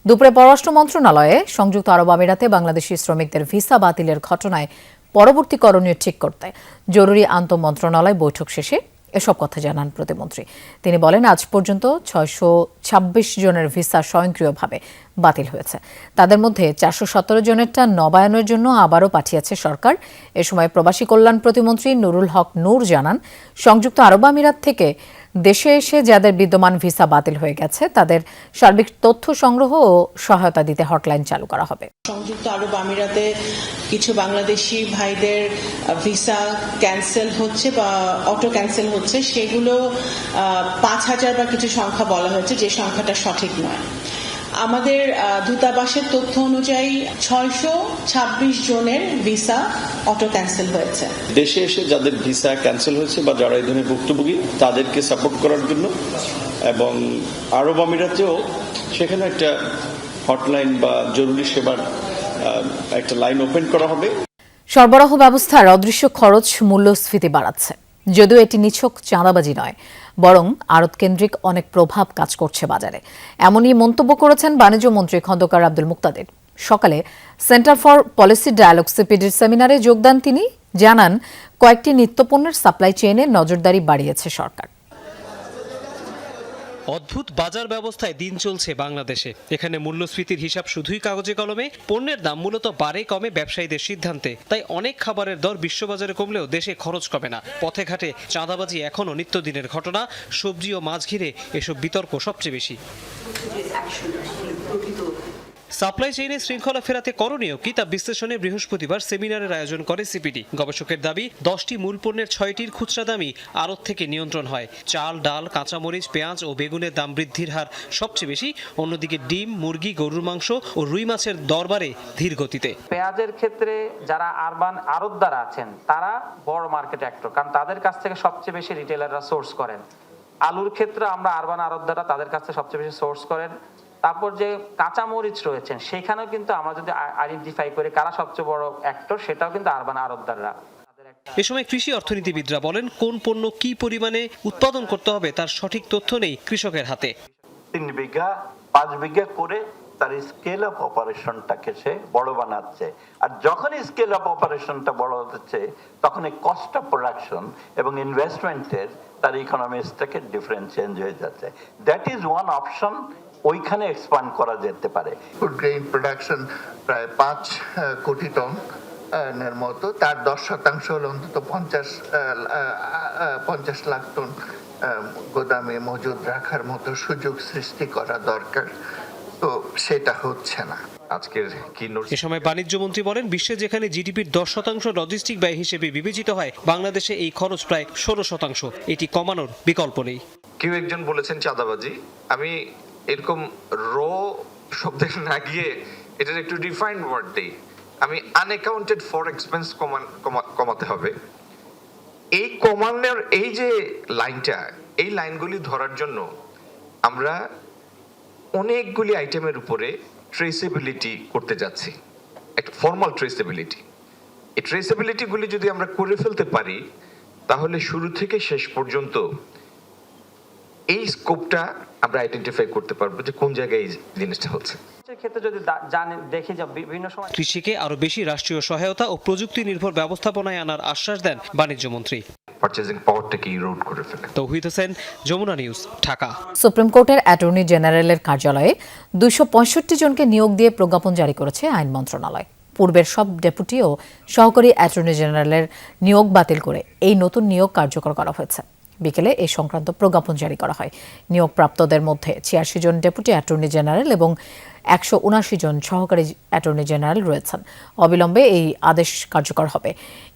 দুপুরে পররাষ্ট্র মন্ত্রণালয়ে সংযুক্ত আরব আমিরাতে বাংলাদেশি শ্রমিকদের ভিসা বাতিলের ঘটনায় পরবর্তী করণীয় ঠিক করতে জরুরি আন্তঃমন্ত্রণালয় বৈঠক শেষে এসব কথা জানান প্রতিমন্ত্রী। তিনি বলেন, আজ পর্যন্ত 626 জনের ভিসা স্বয়ংক্রিয়ভাবে বাতিল হয়েছে। তাদের মধ্যে 417 জনেরটা নবায়নের জন্য আবারও পাঠিয়েছে সরকার। এ সময় প্রবাসী কল্যাণ প্রতিমন্ত্রী নুরুল হক নূর জানান, সংযুক্ত আরব আমিরাত থেকে দেশে এসে যাদের বিদ্যমান ভিসা বাতিল হয়ে গেছে তাদের সার্বিক তথ্য সংগ্রহ ও সহায়তা দিতে হটলাইন চালু করা হবে। সংযুক্ত আরব আমিরাতে কিছু বাংলাদেশি ভাইদের ভিসা ক্যান্সেল হচ্ছে বা অটো ক্যান্সেল হচ্ছে, সেগুলো 5,000 বা কিছু সংখ্যা বলা হয়েছে, যে সংখ্যাটা সঠিক নয়। আমাদের দূতাবাসের তথ্য অনুযায়ী 626 জনের ভিসা অটো ক্যান্সেল হয়েছে। দেশে এসে যাদের ভিসা ক্যান্সেল হয়েছে বা যারা এই ধরনের ভুক্তভোগী তাদেরকে সাপোর্ট করার জন্য এবং আরব আমিরাতেও সেখানে একটা হটলাইন বা জরুরি সেবার একটা লাইন ওপেন করা হবে। সরবরাহ ব্যবস্থার অদৃশ্য খরচ মূল্যস্ফীতি বাড়াচ্ছে। যদিও এটি নিছক চাঁদাবাজি নয়, বরং আড়ত কেন্দ্রিক অনেক প্রভাব কাজ করছে বাজারে। এমনই মন্তব্য করেছেন বাণিজ্য মন্ত্রী খন্দকার আব্দুল মুক্তাদির। সকালে সেন্টার ফর পলিসি ডায়ালগ সিপিডির সেমিনারে যোগদান তিনি জানান, কয়েকটি নিত্যপণ্যের সাপ্লাই চেইনে নজরদারি বাড়িয়েছে সরকার। অদ্ভুত বাজার ব্যবস্থায় দিন চলছে বাংলাদেশে। এখানে মূল্যস্ফীতির হিসাব শুধুই কাগজে কলমে, পণ্যের দাম মূলত বাড়ে কমে ব্যবসায়ীদের সিদ্ধান্তে। তাই অনেক খাবারের দর বিশ্ববাজারে কমলেও দেশে খরচ কমে না। পথে ঘাটে চাঁদাবাজি এখনও নিত্যদিনের ঘটনা। সবজি ও মাছ ঘিরে এসব বিতর্ক সবচেয়ে বেশি। সাপ্লাই চেইনে শৃঙ্খলা ফেরাতে করণীয় কি তা বিশ্লেষণে বৃহস্পতিবার সেমিনারের আয়োজন করে সিপিডি। গবেষকের দাবি, 10টি মূল পণ্যের 6টির খুচরা দামই আড়ত থেকে নিয়ন্ত্রণ হয়। চাল, ডাল, কাঁচামরিচ, পেঁয়াজ ও বেগুনের দাম বৃদ্ধির হার সবচেয়ে বেশি। অন্যদিকে ডিম, মুরগি, গরুর মাংস ও রুই মাছের দর বাড়ে ধীর গতিতে। পেঁয়াজের ক্ষেত্রে যারা আরবান আড়তদার আছেন তারা বড় মার্কেট অ্যাক্টর, কারণ তাদের কাছ থেকে সবচেয়ে বেশি রিটেলাররা সোর্স করেন। আলুর ক্ষেত্রে আমরা আরবান আড়তদাররা তাদের কাছ থেকে সবচেয়ে বেশি সোর্স করেন। তারপর যে কাঁচামরিচ রয়েছেন সেখানেও কিন্তু আমরা যদি আইডেন্টিফাই করি কারা সবচেয়ে বড় অ্যাক্টর, সেটাও কিন্তু আরবান আড়তদাররা। এ সময় কৃষি অর্থনীতিবিদরা বলেন, কোন পণ্য কি পরিমাণে উৎপাদন করতে হবে তার সঠিক তথ্য নেই কৃষকের হাতে। 3 বিঘা 5 বিঘা করে তার স্কেল অফ অপারেশনটাকে সে বড় বানাচ্ছে, আর যখনই স্কেল অফ অপারেশনটা বড় হচ্ছে তখন এই কস্ট অফ প্রোডাকশন এবং ইনভেস্টমেন্টের তার ইকোনমিক্স থেকে ডিফারেন্স চেঞ্জ হয়ে যাচ্ছে। দ্যাট ইজ ওয়ান অপশন, ওইখানে এক্সপান্ড করা যেতে পারে। ফুড গ্রেইন প্রোডাকশন প্রায় 5 কোটি টন এর মতো, তার 10% হলো অন্তত 50 লাখ টন গোদামে মজুদ রাখার মতো সুযোগ সৃষ্টি করা দরকার, তো সেটা হচ্ছে না। এ সময় বাণিজ্য মন্ত্রী বলেন, বিশ্বে যেখানে জিডিপির 10% লজিস্টিক ব্যয় হিসেবে বিবেচিত হয়, বাংলাদেশে এই খরচ প্রায় 16%। এটি কমানোর বিকল্প নেই। কেউ একজন বলেছেন চাঁদাবাজি, আমি এরকম র শব্দে না গিয়ে এটার একটু ডিফাইন্ড ওয়ার্ড দিই। আমি আনঅ্যাকাউন্টেড ফর এক্সপেন্স কমাতে হবে। এই কমানোর এই যে লাইনটা, এই লাইনগুলি ধরার জন্য আমরা অনেকগুলি আইটেমের উপরে ট্রেসেবিলিটি করতে যাচ্ছি, একটা ফর্মাল ট্রেসেবিলিটি। এই ট্রেসেবিলিটিগুলি যদি আমরা করে ফেলতে পারি তাহলে শুরু থেকে শেষ পর্যন্ত এই স্কোপটা আমরা আইডেন্টিফাই করতে পারবো যে কোন জায়গায় এই জিনিসটা হচ্ছে। কৃষিকে আরো বেশি রাষ্ট্রীয় সহায়তা ও প্রযুক্তি নির্ভর ব্যবস্থাপনায় আনার আশ্বাস দেন বাণিজ্য মন্ত্রী। পারচেজিং পাওয়ারটাকে ইরোড করে ফেলে। তৌহিদ হোসেন, যমুনা নিউজ, ঢাকা। সুপ্রিম কোর্টের অ্যাটর্নি জেনারেলের কার্যালয়ে 265 জনকে নিয়োগ দিয়ে প্রজ্ঞাপন জারি করেছে আইন মন্ত্রণালয়। পূর্বের সব ডেপুটি ও সহকারী অ্যাটর্নি জেনারেলের নিয়োগ বাতিল করে এই নতুন নিয়োগ কার্যকর করা হয়েছে। বিকেলে এই সংক্রান্ত প্রজ্ঞাপন জারি করা হয়। নিয়োগপ্রাপ্তদের মধ্যে 86 জন ডেপুটি অ্যাটর্নি জেনারেল এবং 179 জন সহকারী অ্যাটর্নি জেনারেল রয়েছেন। অবিলম্বে এই আদেশ কার্যকর হবে।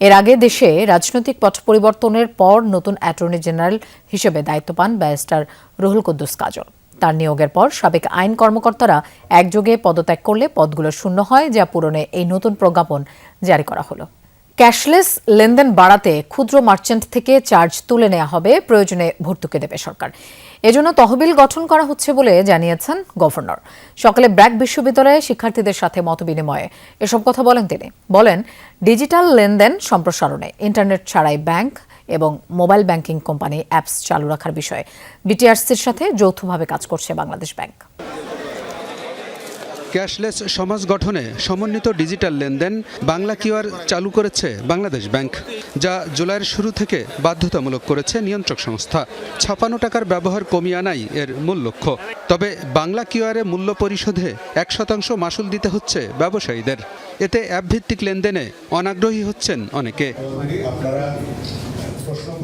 এর আগে দেশে রাজনৈতিক পট পরিবর্তনের পর নতুন অ্যাটর্নি জেনারেল হিসেবে দায়িত্ব পান ব্যারিস্টার রুহুল কুদ্দুস কাজল। তার নিয়োগের পর সাবেক আইন কর্মকর্তারা একযোগে পদত্যাগ করলে পদগুলো শূন্য হয়, যা পূরণে এই নতুন প্রজ্ঞাপন জারি করা হলো। ক্যাশলেস লেনদেন বাড়াতে ক্ষুদ্র মার্চেন্ট থেকে চার্জ তুলে নেওয়া হবে, প্রয়োজনে ভর্তুকি দেবে সরকার। এজন্য তহবিল গঠন করা হচ্ছে বলে জানিয়েছেন গভর্নর। সকালে ব্র্যাক বিশ্ববিদ্যালয়ে শিক্ষার্থীদের সাথে মতবিনিময়ে এসব কথা বলেন তিনি। বলেন, ডিজিটাল লেনদেন সম্প্রসারণে ইন্টারনেট ছাড়াই ব্যাংক এবং মোবাইল ব্যাংকিং কোম্পানি অ্যাপস চালু রাখার বিষয়ে বিটিআরসির সাথে যৌথভাবে কাজ করছে বাংলাদেশ ব্যাংক। ক্যাশলেস সমাজ গঠনে সমন্বিত ডিজিটাল লেনদেন বাংলা কিউআর চালু করেছে বাংলাদেশ ব্যাংক, যা জুলাইয়ের শুরু থেকে বাধ্যতামূলক করেছে নিয়ন্ত্রক সংস্থা। ৫৬ টাকার ব্যবহার কমিয়ে আনাই এর মূল লক্ষ্য। তবে বাংলা কিউআরে মূল্য পরিশোধে ১% মাসুল দিতে হচ্ছে ব্যবসায়ীদের। এতে অ্যাপভিত্তিক লেনদেনে অনাগ্রহী হচ্ছেন অনেকে।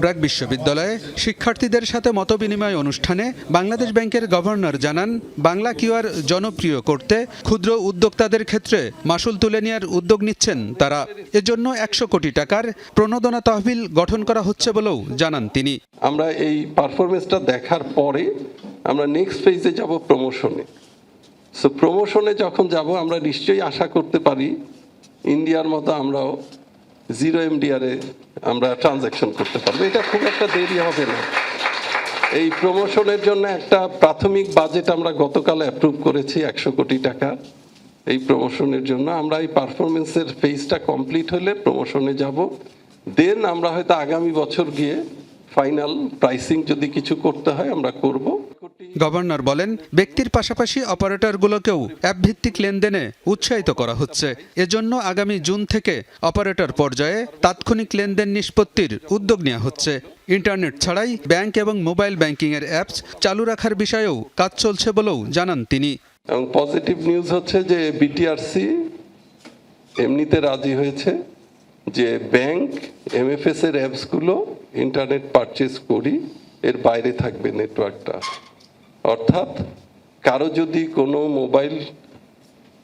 ব্র্যাক বিশ্ববিদ্যালয়ে শিক্ষার্থীদের সাথে মতবিনিময় অনুষ্ঠানে বাংলাদেশ ব্যাংকের গভর্নর জানান, বাংলা কিউআর জনপ্রিয় করতে ক্ষুদ্র উদ্যোক্তাদের ক্ষেত্রে মাসুল তুলে নেওয়ার উদ্যোগ নিচ্ছেন তারা। এজন্য ১০০ কোটি টাকার প্রণোদনা তহবিল গঠন করা হচ্ছে বলেও জানান তিনি। আমরা এই পারফরমেন্সটা দেখার পরে আমরা নেক্সট ফেজে যাব প্রমোশনে। সো প্রমোশনে যখন যাব আমরা নিশ্চয়ই আশা করতে পারি ইন্ডিয়ার মতো আমরাও 0 MDR আমরা ট্রানজ্যাকশন করতে পারবো। এটা খুব একটা দেরি হবে না। এই প্রমোশনের জন্য একটা প্রাথমিক বাজেট আমরা গতকাল অ্যাপ্রুভ করেছি ১০০ কোটি টাকা। এই প্রমোশনের জন্য আমরা এই পারফরমেন্সের ফেজটা কমপ্লিট হলে প্রমোশনে যাব। দেন আমরা হয়তো আগামী বছর গিয়ে ফাইনাল প্রাইসিং যদি কিছু করতে হয় আমরা করব। গভর্নর বলেন, ব্যক্তির পাশাপাশি অপারেটরগুলোকেও অ্যাপভিত্তিক লেনদেনে উৎসাহিত করা হচ্ছে। এজন্য আগামী জুন থেকে অপারেটর পর্যায়ে তাৎক্ষণিক লেনদেন নিষ্পত্তির উদ্যোগ নেওয়া হচ্ছে। ইন্টারনেট ছাড়াই ব্যাংক এবং মোবাইল ব্যাংকিংয়ের অ্যাপস চালু রাখার বিষয়েও কাজ চলছে বলেও জানান তিনি। এবং পজিটিভ নিউজ হচ্ছে যে বিটিআরসি এমনিতে রাজি হয়েছে যে ব্যাংক এমএফএস এর অ্যাপসগুলো ইন্টারনেট পারচেজ করি, এর বাইরে থাকবে নেটওয়ার্কটা। অর্থাৎ কারো যদি কোনো মোবাইল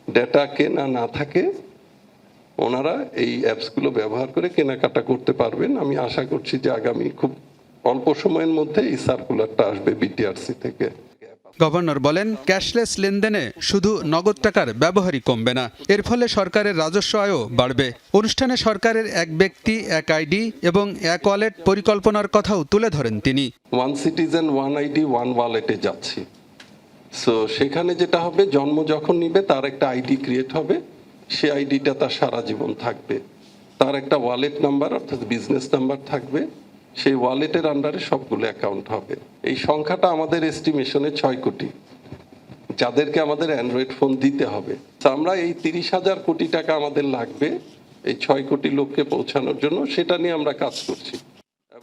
ডেটা কেনা না থাকে, ওনারা এই অ্যাপসগুলো ব্যবহার করে কেনাকাটা করতে পারবেন। আমি আশা করছি যে আগামী খুব অল্প সময়ের মধ্যে এই সার্কুলারটা আসবে বিটিআরসি থেকে। গভর্নর বলেন, ক্যাশলেস লেনদেনে শুধু নগদ টাকার ব্যবহারই কমবে না, এর ফলে সরকারের রাজস্ব আয়ও বাড়বে। অনুষ্ঠানে সরকারের এক ব্যক্তি এক আইডি এবং এক ওয়ালেট পরিকল্পনার কথাও তুলে ধরেন তিনি। One citizen one ID one ওয়ালেটে যাচ্ছি। সো সেখানে যেটা হবে, জন্ম যখন নিবে তার একটা আইডি ক্রিয়েট হবে, সে আইডিটা তার সারা জীবন থাকবে। তার একটা ওয়ালেট নাম্বার অর্থাৎ বিজনেস নাম্বার থাকবে, সেই ওয়ালেটের আন্ডারে সবগুলো অ্যাকাউন্ট হবে। এই সংখ্যাটা আমাদের এস্টিমেশনে ৬ কোটি, যাদেরকে আমাদের অ্যান্ড্রয়েড ফোন দিতে হবে। আমরা এই ৩০,০০০ কোটি টাকা আমাদের লাগবে এই ৬ কোটি লোককে পৌঁছানোর জন্য, সেটা নিয়ে আমরা কাজ করছি।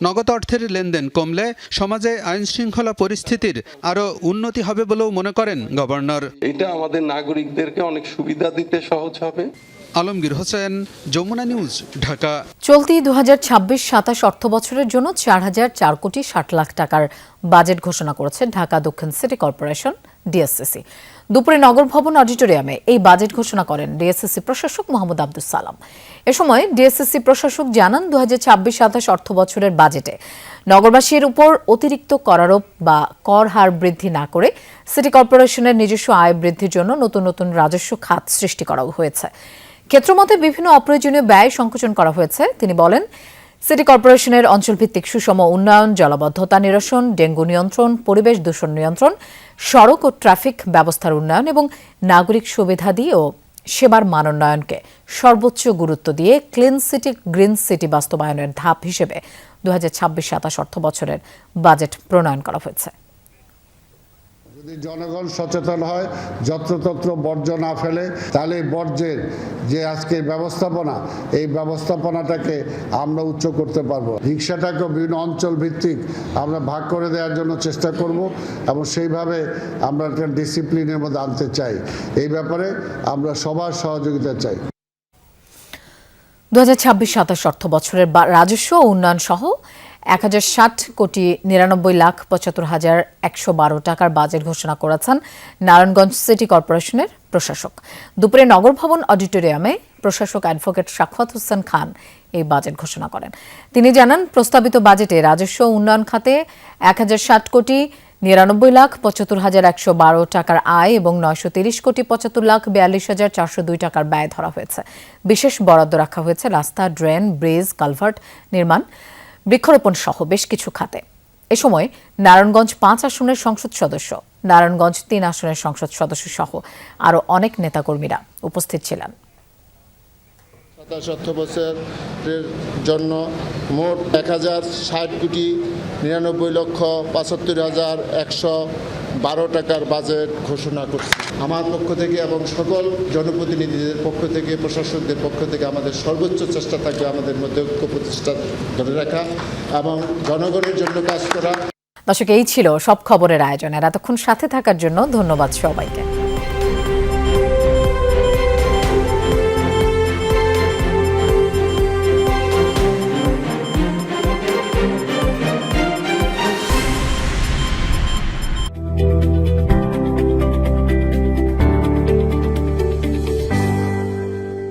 নগদ অর্থের লেনদেন কমলে সমাজে আইন শৃঙ্খলা পরিস্থিতির আরও উন্নতি হবে বলেও মনে করেন গভর্নর। এটা আমাদের নাগরিকদেরকে অনেক সুবিধা দিতে সহজ হবে। আলমগীর হোসেন, যমুনা নিউজ, ঢাকা। চলতি 2026-27 অর্থ বছরের জন্য 4,004 কোটি 60 লাখ টাকার বাজেট ঘোষণা করেছে ঢাকা দক্ষিণ সিটি কর্পোরেশন ডিএসসিসি। দুপুরে নগর ভবন অডিটোরিয়ামে এই বাজেট ঘোষণা করেন ডিএসসিসি প্রশাসক মোহাম্মদ আব্দুল সালাম। এ সময় ডিএসসিসি প্রশাসক জানান, 2026-27 অর্থ বছরের বাজেটে নগরবাসীর উপর অতিরিক্ত করারোপ বা কর হার বৃদ্ধি না করে সিটি কর্পোরেশনের নিজস্ব আয় বৃদ্ধির জন্য নতুন নতুন রাজস্ব খাত সৃষ্টি করা হয়েছে। ক্ষেত্রমতে বিভিন্ন অপ্রয়োজনীয় ব্যয় সংকোচন করা হয়েছে। তিনি বলেন, সিটি কর্পোরেশনের অঞ্চলভিত্তিক সুষম উন্নয়ন, জলাবদ্ধতা নিরসন, ডেঙ্গু নিয়ন্ত্রণ, পরিবেশ দূষণ নিয়ন্ত্রণ, সড়ক ও ট্রাফিক ব্যবস্থার উন্নয়ন এবং নাগরিক সুবিধাদি ও সেবার মানোন্নয়নকে সর্বোচ্চ গুরুত্ব দিয়ে ক্লিন সিটি গ্রিন সিটি বাস্তবায়নের ধাপ হিসেবে 2026-27 অর্থ বছরের বাজেট প্রণয়ন করা হয়েছে। যদি জনগণ সচেতন হয়, যত্রতত্র বর্জ্য না ফেলে, তাহলে বর্জ্যের যে আজকে ব্যবস্থাপনা, এই ব্যবস্থাপনাটাকে আমরা উচ্চ করতে পারবো। রিক্সাটাকেও বিভিন্ন অঞ্চল ভিত্তিক আমরা ভাগ করে দেওয়ার জন্য চেষ্টা করব এবং সেইভাবে আমরা একটা ডিসিপ্লিনের মধ্যে আনতে চাই। এই ব্যাপারে আমরা সবার সহযোগিতা চাই। 2026-27 অর্থ বছরের রাজস্ব ও উন্নয়ন সহ 1060 কোটি 99,75,112 টাকার বাজেট ঘোষণা করেছেন নারায়ণগঞ্জ সিটি কর্পোরেশনের প্রশাসক। দুপুরে নগর ভবন অডিটোরিয়ামে প্রশাসক অ্যাডভোকেট সাখাওয়াত হোসেন খান এই বাজেট ঘোষণা করেন। তিনি জানান, প্রস্তাবিত বাজেটে রাজস্ব উন্নয়ন খাতে 1060 কোটি ৯৯,৭৫,১১২ টাকার আয় এবং ৯৩০,৭৫,৪২,৪০২ টাকার ব্যয় ধরা হয়েছে। বিশেষ বরাদ্দ রাখা হয়েছে রাস্তা, ড্রেন, ব্রিজ, কালভার্ট নির্মাণ, বৃক্ষরোপণ সহ বেশ কিছু খাতে। এ সময় নারায়ণগঞ্জ ৫ আসনের সংসদ সদস্য, নারায়ণগঞ্জ ৩ আসনের সংসদ সদস্য সহ আরও অনেক নেতাকর্মীরা উপস্থিত ছিলেন। ২৭ অর্থবছরের জন্য মোট ১,৬০,৯৯,৭৫,১১২ টাকার বাজেট ঘোষণা করছে। আমার পক্ষ থেকে এবং সকল জনপ্রতিনিধিদের পক্ষ থেকে, প্রশাসকদের পক্ষ থেকে আমাদের সর্বোচ্চ চেষ্টা থাকবে আমাদের মধ্যে ঐক্য প্রতিষ্ঠা ধরে রাখা এবং জনগণের জন্য কাজ করা। দর্শক, এই ছিল সব খবরের আয়োজন। এতক্ষণ সাথে থাকার জন্য ধন্যবাদ সবাইকে।